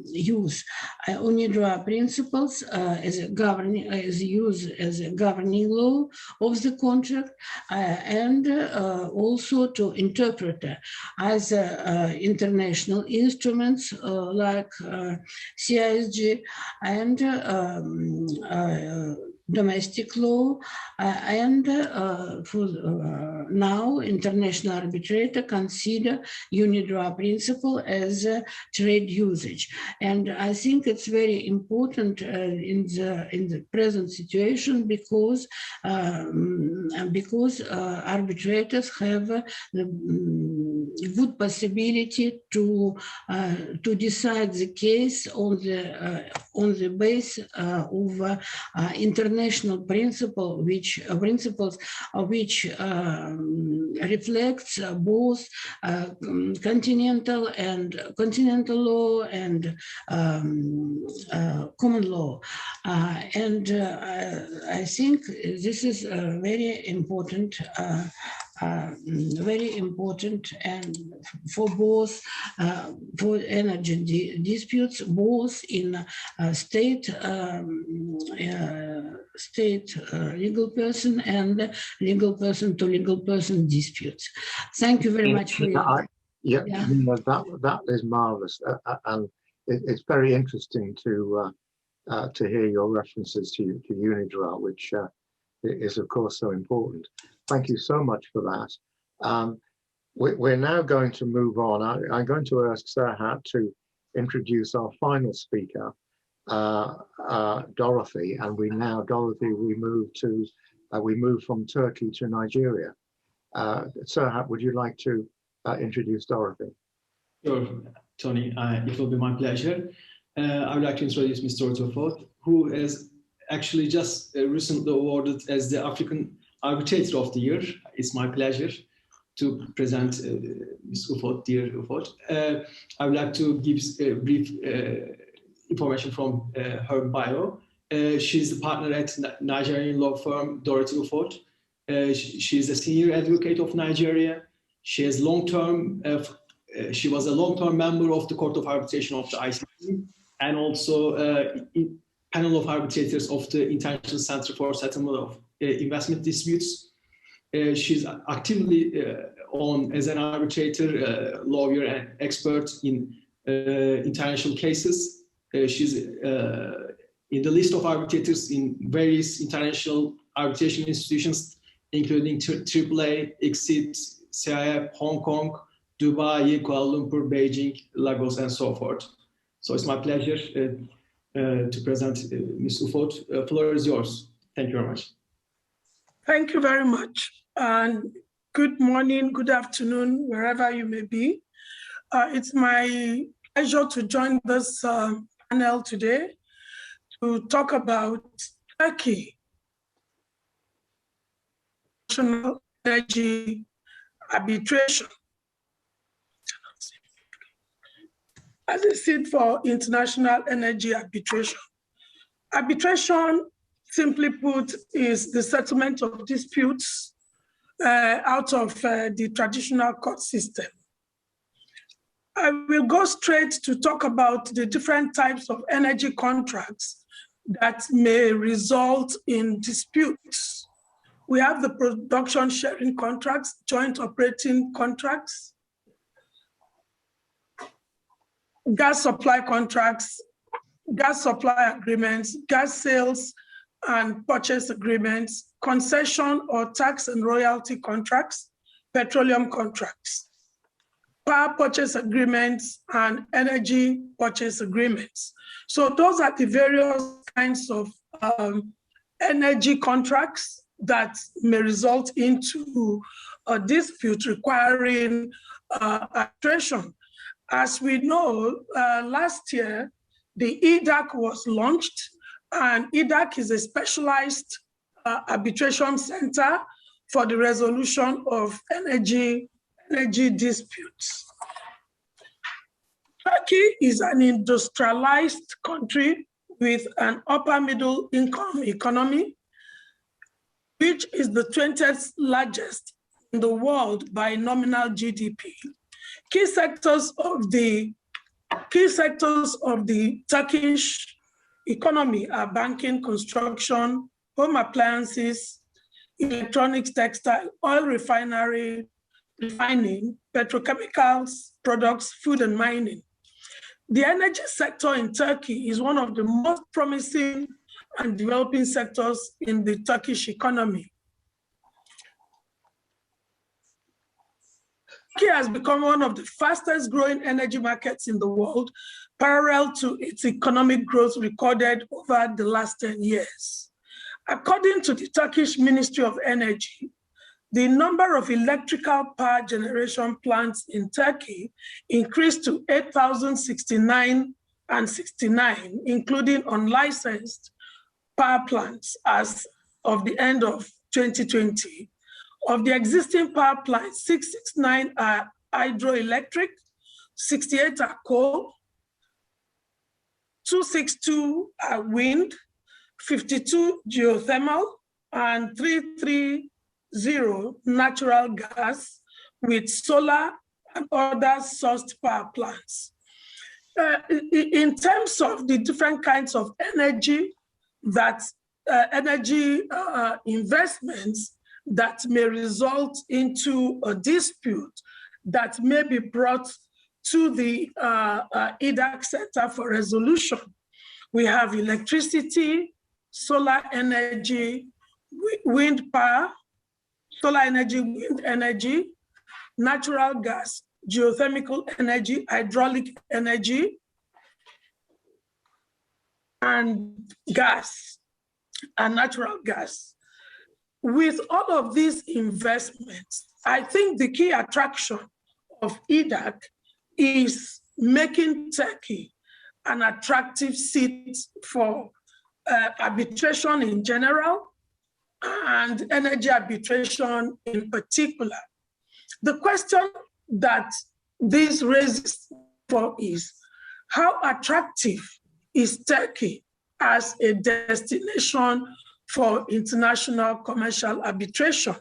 F: use. UNIDROIT principles as used as a governing law of the contract, and also to interpret as international instruments like CISG and domestic law, and for now, international arbitrator consider UNIDROIT principle as a trade usage. And I think it's very important in the present situation, because arbitrators have the good possibility to decide the case on the basis of international principles which reflects both continental law and common law, and I think this is very important. And for both for energy disputes, both in state legal person and legal person to legal person disputes. Thank you very much for your.
A: That is marvelous, and it's very interesting to hear your references to UNIDROIT, which is of course so important. Thank you so much for that. We're now going to move on. I'm going to ask Serhat to introduce our final speaker, Dorothy, and Dorothy, we move from Turkey to Nigeria. Serhat, would you like to introduce Dorothy?
D: Sure, Tony, it will be my pleasure. I would like to introduce Ms. Dorothy Ufot, who is actually just recently awarded as the African Arbitrator of the Year. It's my pleasure to present Ms. Ufot, dear Ufot. I would like to give a brief information from her bio. She's the partner at Nigerian law firm Dorothy Ufot. She is a senior advocate of Nigeria. She has she was a long-term member of the Court of Arbitration of the ICC and also panel of arbitrators of the International Center for Settlement of Investment Disputes. She's actively on as an arbitrator, lawyer, and expert in international cases. She's in the list of arbitrators in various international arbitration institutions, including AAA, ICSID, CIF, Hong Kong, Dubai, Kuala Lumpur, Beijing, Lagos, and so forth. So it's my pleasure to present Ms. Ufot. Floor is yours. Thank you very much.
G: Thank you very much. And good morning, good afternoon, wherever you may be. It's my pleasure to join this panel today to talk about Turkey, national energy arbitration. As I said, for international energy arbitration. Arbitration, simply put, is the settlement of disputes out of the traditional court system. I will go straight to talk about the different types of energy contracts that may result in disputes. We have the production sharing contracts, joint operating contracts, gas supply contracts, gas supply agreements, gas sales and purchase agreements, concession or tax and royalty contracts, petroleum contracts, power purchase agreements, and energy purchase agreements. So those are the various kinds of energy contracts that may result into a dispute requiring arbitration. As we know, last year, the EDAC was launched, and EDAC is a specialized arbitration center for the resolution of energy disputes. Turkey is an industrialized country with an upper middle income economy, which is the 20th largest in the world by nominal GDP. Key sectors of the Turkish economy are banking, construction, home appliances, electronics, textile, oil refining, petrochemicals, products, food and mining. The energy sector in Turkey is one of the most promising and developing sectors in the Turkish economy. Turkey has become one of the fastest growing energy markets in the world, parallel to its economic growth recorded over the last 10 years. According to the Turkish Ministry of Energy, the number of electrical power generation plants in Turkey increased to 8,069 and 69, including unlicensed power plants as of the end of 2020. Of the existing power plants, 669 are hydroelectric, 68 are coal, 262 are wind, 52 geothermal, and 330 natural gas, with solar and other sourced power plants. In terms of the different kinds of energy investments that may result into a dispute that may be brought to the EDAC Center for Resolution. We have electricity, solar energy, wind power, solar energy, wind energy, natural gas, geothermal energy, hydraulic energy, and gas, and natural gas. With all of these investments, I think the key attraction of EDAC is making Turkey an attractive seat for arbitration in general and energy arbitration in particular. The question that this raises for is, how attractive is Turkey as a destination for international commercial arbitration?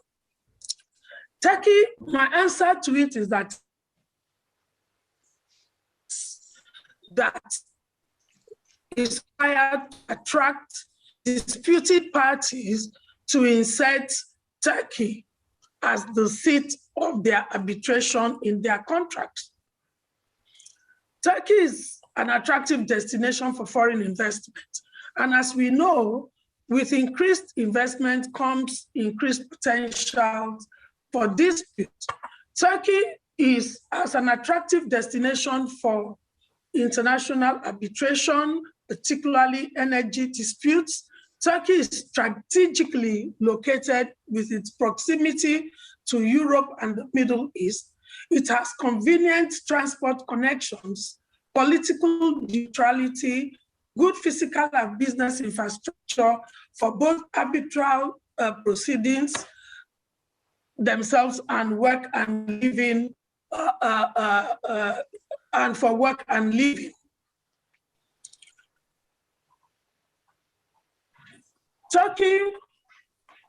G: Turkey, my answer to it is that is required to attract disputed parties to insert Turkey as the seat of their arbitration in their contracts. Turkey is an attractive destination for foreign investment. And as we know, with increased investment comes increased potential for dispute. Turkey is as an attractive destination for international arbitration, particularly energy disputes. Turkey is strategically located with its proximity to Europe and the Middle East. It has convenient transport connections, political neutrality, good physical and business infrastructure for both arbitral proceedings themselves and work and living, and for work and living. Turkey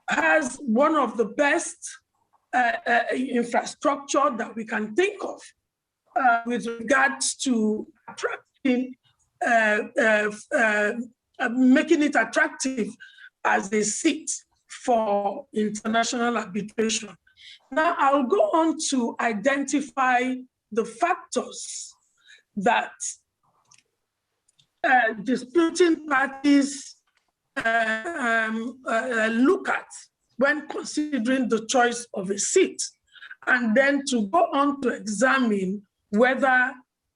G: has one of the best infrastructure that we can think of with regards to attracting, making it attractive as a seat for international arbitration. Now I'll go on to identify the factors that disputing parties look at when considering the choice of a seat, and then to go on to examine whether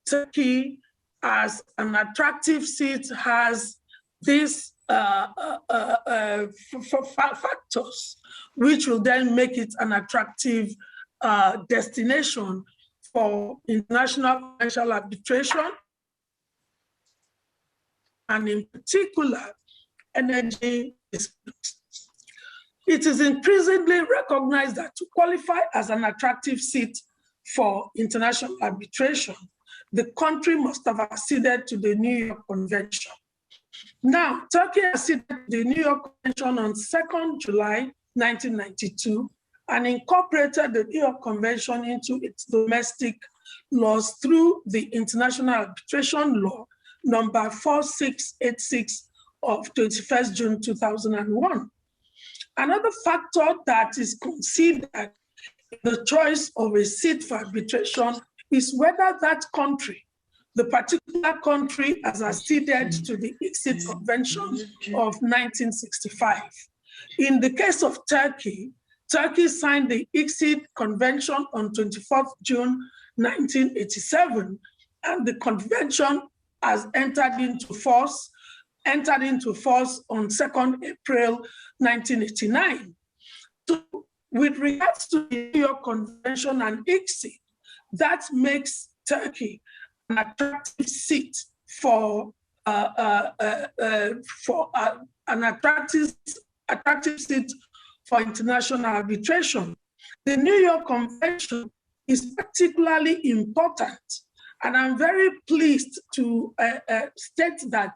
G: Turkey as an attractive seat has these factors, which will then make it an attractive destination for international commercial arbitration, and in particular, energy disputes. It is increasingly recognized that to qualify as an attractive seat for international arbitration, the country must have acceded to the New York Convention. Now, Turkey acceded to the New York Convention on 2nd July 1992 and incorporated the New York Convention into its domestic laws through the International Arbitration Law number 4686 of 21st June 2001. Another factor that is considered in the choice of a seat for arbitration is whether that country, the particular country, has acceded to the ICSID Convention of 1965. In the case of Turkey, Turkey signed the ICSID Convention on 24th June 1987, and the convention has entered into force on 2nd April 1989. So with regards to the New York Convention and ICSID, that makes Turkey an attractive seat for an attractive seat for international arbitration. The New York Convention is particularly important, and I'm very pleased to state that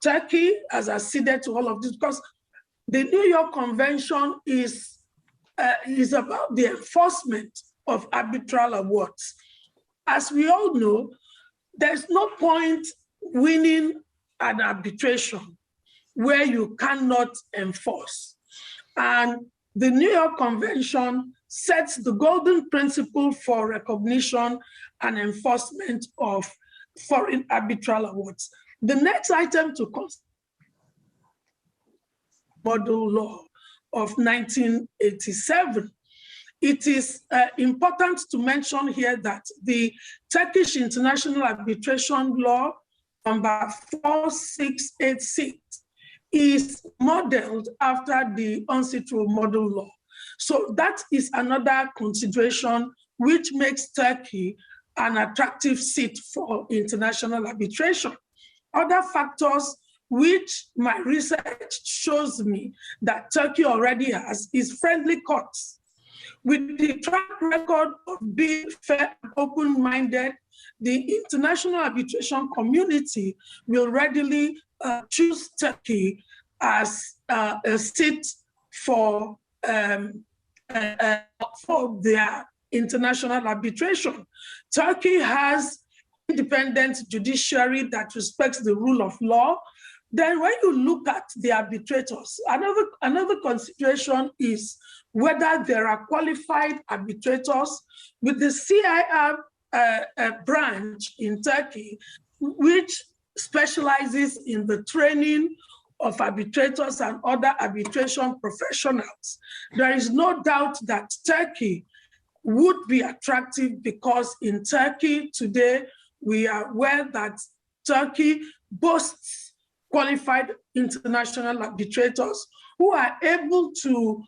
G: Turkey has acceded to all of this, because the New York Convention is about the enforcement of arbitral awards. As we all know, there's no point winning an arbitration where you cannot enforce. And the New York Convention sets the golden principle for recognition and enforcement of foreign arbitral awards. The next item to consider model law of 1987. It is important to mention here that the Turkish International Arbitration Law number 4686 is modeled after the UNCITRAL model law. So that is another consideration which makes Turkey an attractive seat for international arbitration. Other factors which my research shows me that Turkey already has is friendly courts. With the track record of being fair and open-minded, the international arbitration community will readily choose Turkey as a seat for their international arbitration. Turkey has independent judiciary that respects the rule of law. Then when you look at the arbitrators, another consideration is whether there are qualified arbitrators. With the CIR branch in Turkey, which specializes in the training of arbitrators and other arbitration professionals, there is no doubt that Turkey would be attractive, because in Turkey today, we are aware that Turkey boasts qualified international arbitrators who are able to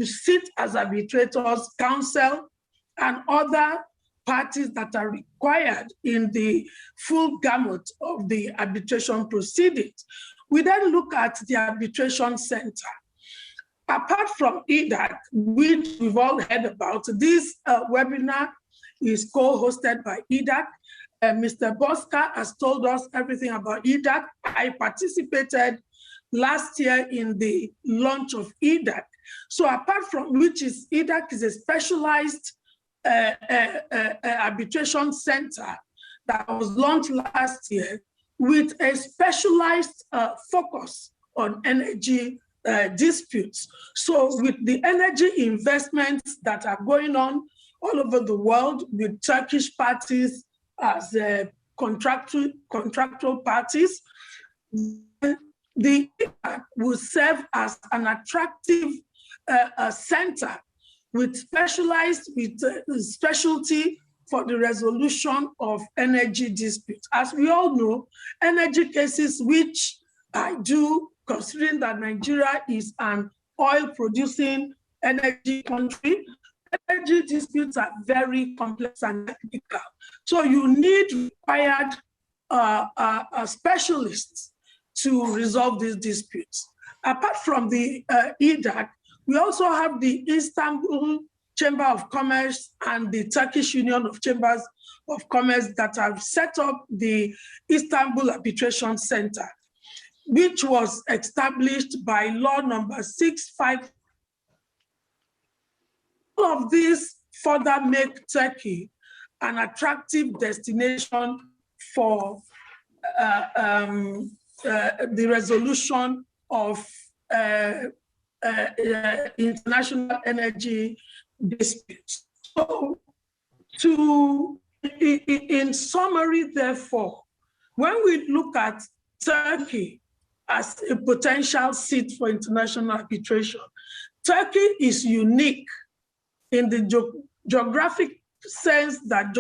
G: sit as arbitrators, counsel, and other parties that are required in the full gamut of the arbitration proceedings. We then look at the arbitration center. Apart from EDAC, which we've all heard about, this webinar is co-hosted by EDAC. Mr. Boşça has told us everything about EDAC. I participated last year in the launch of EDAC. So apart from which is EDAC is a specialized arbitration center that was launched last year with a specialized focus on energy disputes. So with the energy investments that are going on all over the world, with Turkish parties as contractual parties, the EDAC will serve as an attractive center with specialty for the resolution of energy disputes. As we all know, energy cases, which I do, considering that Nigeria is an oil-producing energy country, energy disputes are very complex and technical. So you need required specialists to resolve these disputes. Apart from the EDAC, we also have the Istanbul Chamber of Commerce and the Turkish Union of Chambers of Commerce that have set up the Istanbul Arbitration Center, which was established by law number 65. All of these further make Turkey an attractive destination for the resolution of international energy disputes. So, in summary, therefore, when we look at Turkey as a potential seat for international arbitration, Turkey is unique in the geographical sense that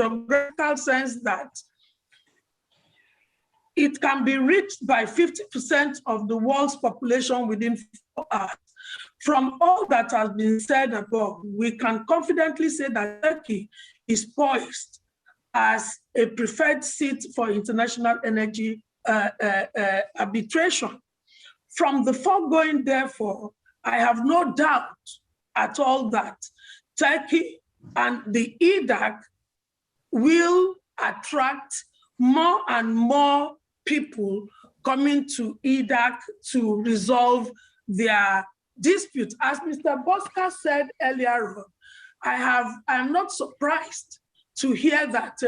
G: it can be reached by 50% of the world's population within 4 hours. From all that has been said above, we can confidently say that Turkey is poised as a preferred seat for international energy arbitration. From the foregoing, therefore, I have no doubt at all that Turkey and the EDAC will attract more and more people coming to EDAC to resolve their disputes. As Mr. Boşça said earlier on, I'm not surprised to hear that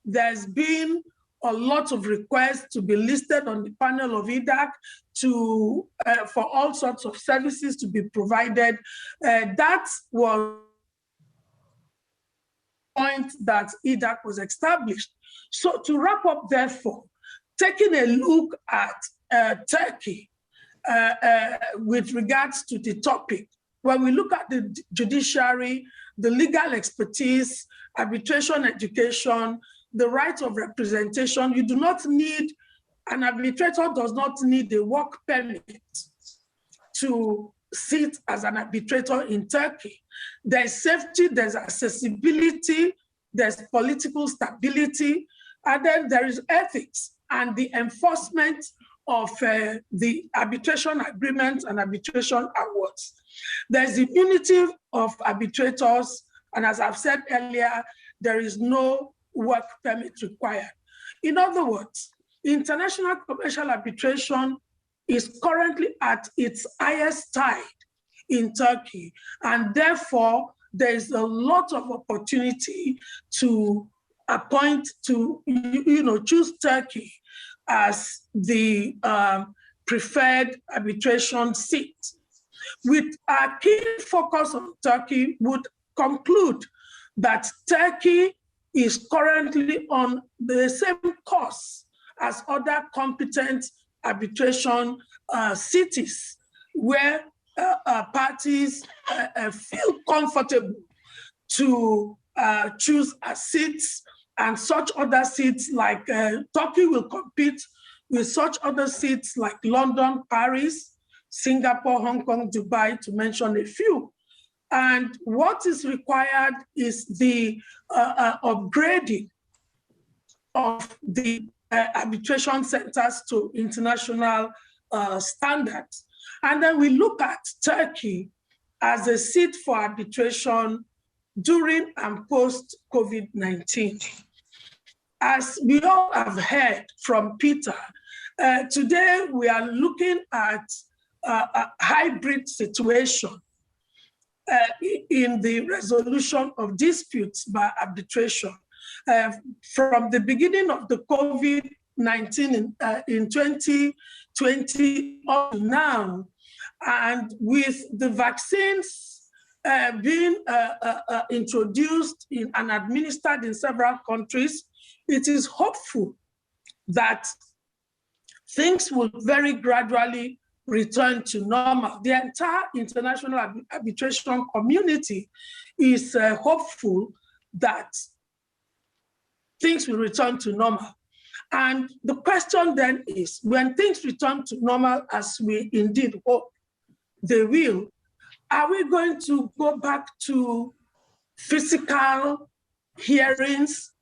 G: there's been a lot of requests to be listed on the panel of EDAC for all sorts of services to be provided. That was the point that EDAC was established. So to wrap up, therefore, taking a look at Turkey with regards to the topic, when we look at the judiciary, the legal expertise, arbitration education, the right of representation, you do not need, an arbitrator does not need a work permit to sit as an arbitrator in Turkey. There's safety, there's accessibility, there's political stability, and then there is ethics and the enforcement of the arbitration agreements and arbitration awards. There's immunity of arbitrators, and as I've said earlier, there is no work permit required. In other words, international commercial arbitration is currently at its highest tide in Turkey, and therefore there is a lot of opportunity to choose Turkey as the preferred arbitration seat. With our key focus on Turkey, would conclude that Turkey is currently on the same course as other competent arbitration cities, where parties feel comfortable to choose as seats, and such other seats like Turkey will compete with such other seats like London, Paris, Singapore, Hong Kong, Dubai, to mention a few. And what is required is the upgrading of the arbitration centers to international standards. And then we look at Turkey as a seat for arbitration during and post-COVID-19. As we all have heard from Peter, today we are looking at a hybrid situation in the resolution of disputes by arbitration. From the beginning of the COVID-19 in 2020 up to now, and with the vaccines being introduced and administered in several countries, it is hopeful that things will very gradually return to normal. The entire international arbitration community is hopeful that things will return to normal. And the question then is, when things return to normal, as we indeed hope they will, are we going to go back to physical hearings,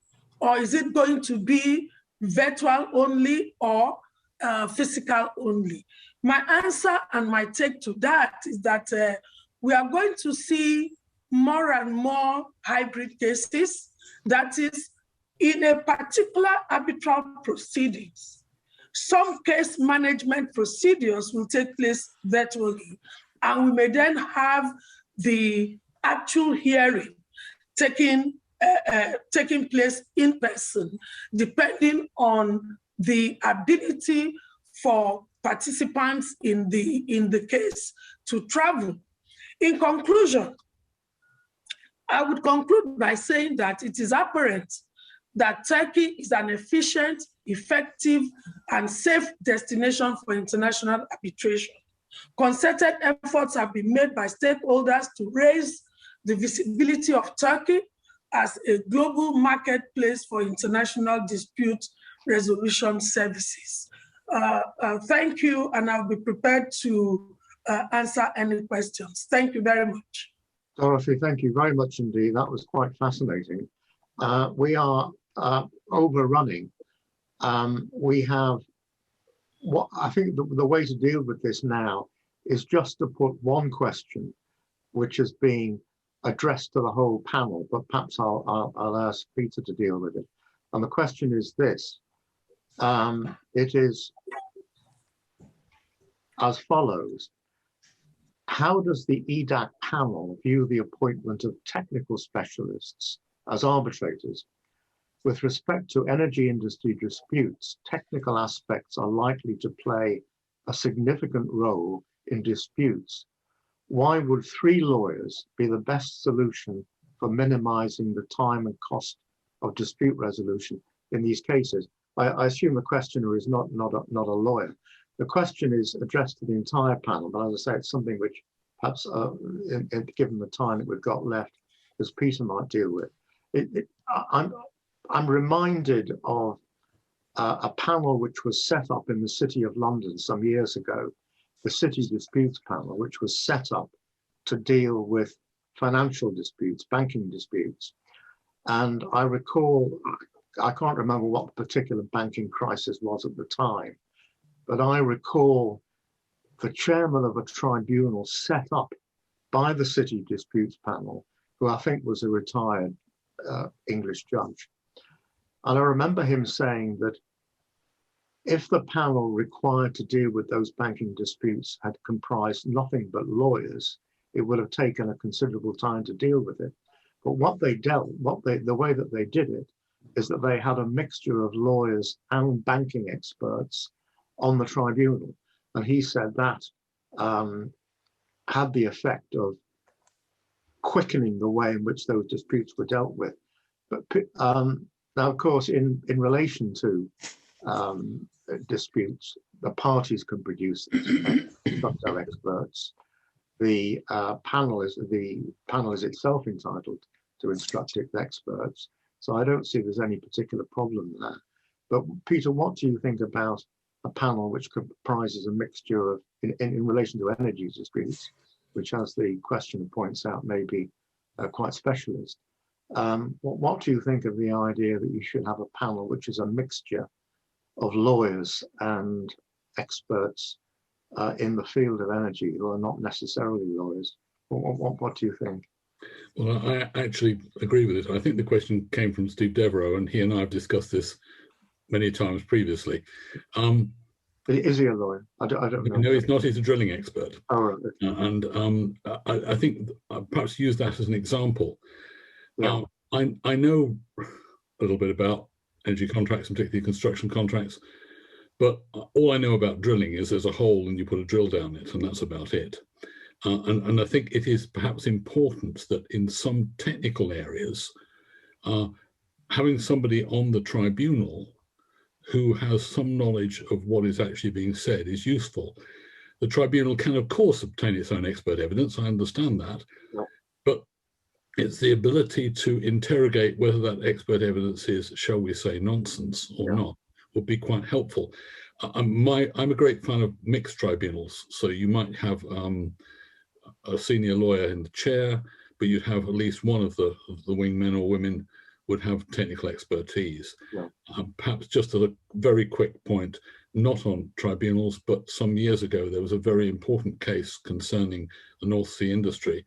G: or is it going to be virtual only or physical only? My answer and my take to that is that we are going to see more and more hybrid cases. That is, in a particular arbitral proceedings, some case management procedures will take place virtually, and we may then have the actual hearing taking place in person, depending on the ability for participants in the case to travel. In conclusion, I would conclude by saying that it is apparent that Turkey is an efficient, effective, and safe destination for international arbitration. Concerted efforts have been made by stakeholders to raise the visibility of Turkey as a global marketplace for international dispute resolution services. Thank you, and I'll be prepared to answer any questions. Thank you very much.
A: Dorothy, thank you very much indeed. That was quite fascinating. We are overrunning. We have, what I think the way to deal with this now is just to put one question, which is being addressed to the whole panel, but perhaps I'll ask Peter to deal with it. And the question is this. It is as follows. How does the EDAC panel view the appointment of technical specialists as arbitrators? with respect to energy industry disputes, technical aspects are likely to play a significant role in disputes. Why would 3 lawyers be the best solution for minimizing the time and cost of dispute resolution in these cases? I assume the questioner is not a lawyer. The question is addressed to the entire panel, but as I say, it's something which perhaps, given the time that we've got left, as Peter might deal with. I'm reminded of a panel which was set up in the City of London some years ago, the City Disputes Panel, which was set up to deal with financial disputes, banking disputes. And I recall, I can't remember what the particular banking crisis was at the time, but I recall the chairman of a tribunal set up by the City Disputes Panel, who I think was a retired English judge. And I remember him saying that if the panel required to deal with those banking disputes had comprised nothing but lawyers, it would have taken a considerable time to deal with it. But the way that they did it is that they had a mixture of lawyers and banking experts on the tribunal. And he said that had the effect of quickening the way in which those disputes were dealt with. But now, of course, in relation to disputes, the parties can produce their experts. The panel is itself entitled to instruct its experts. So I don't see there's any particular problem there. But Peter, what do you think about a panel which comprises a mixture of, in relation to energy disputes, which, as the questioner points out, may be quite specialist? What do you think of the idea that you should have a panel which is a mixture of lawyers and experts in the field of energy who are not necessarily lawyers? What do you think?
C: Well, I actually agree with it. I think the question came from Steve Devereux, and he and I have discussed this many times previously.
A: Is he a lawyer? I don't know.
C: No, he's not. He's a drilling expert.
A: Oh, right.
C: And I think perhaps use that as an example.
A: Yeah.
C: I know a little bit about energy contracts, and particularly construction contracts, but all I know about drilling is there's a hole and you put a drill down it, and that's about it. And I think it is perhaps important that in some technical areas, having somebody on the tribunal who has some knowledge of what is actually being said is useful. The tribunal can, of course, obtain its own expert evidence. I understand that.
A: Yeah.
C: But it's the ability to interrogate whether that expert evidence is, shall we say, nonsense or not, would be quite helpful. I'm a great fan of mixed tribunals. So you might have a senior lawyer in the chair, but you'd have at least one of the wingmen or women would have technical expertise.
A: Yeah.
C: Perhaps just at a very quick point, not on tribunals, but some years ago, there was a very important case concerning the North Sea industry,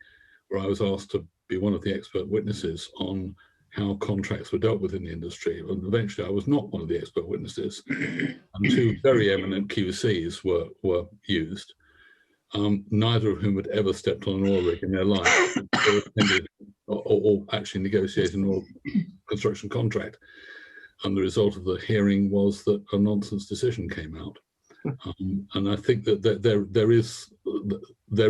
C: where I was asked to be one of the expert witnesses on how contracts were dealt with in the industry. And eventually I was not one of the expert witnesses, and 2 very eminent QCs were used, neither of whom had ever stepped on an oil rig in their life, or actually negotiated an oil construction contract. And the result of the hearing was that a nonsense decision came out. And I think that there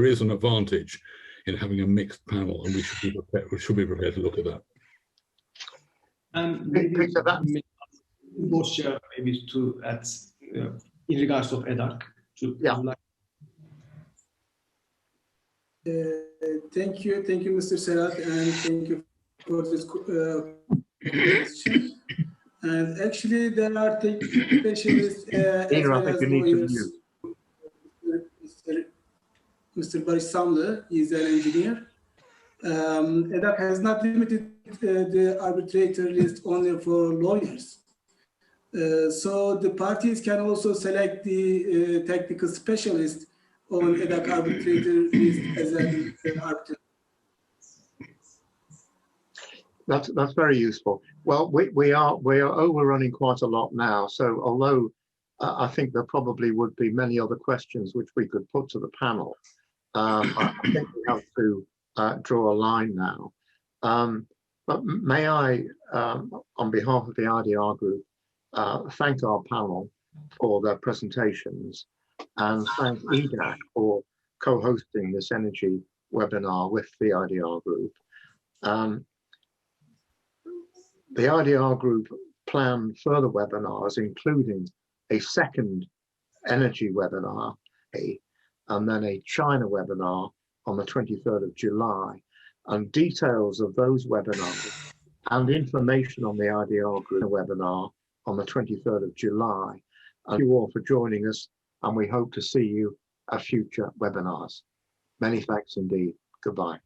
C: is an advantage in having a mixed panel, and we should be prepared to look at that.
D: And maybe Boşça, maybe to add in regards of EDAC.
B: Thank you, Mr. Serhat, and thank you for this question. And actually, there are specialists as well as lawyers. Mr. Baris Chandler is an engineer. EDAC has not limited the arbitrator list only for lawyers. So the parties can also select the technical specialist on EDAC arbitrator list as an arbitrator.
A: That's very useful. Well, we are overrunning quite a lot now. So although I think there probably would be many other questions which we could put to the panel, I think we have to draw a line now. But may I, on behalf of the IDR group, thank our panel for their presentations and thank EDAC for co-hosting this energy webinar with the IDR group. The IDR group planned further webinars, including a second energy webinar, and then a China webinar on the 23rd of July. And details of those webinars and information on the IDR group webinar on the 23rd of July. Thank you all for joining us, and we hope to see you at future webinars. Many thanks indeed. Goodbye.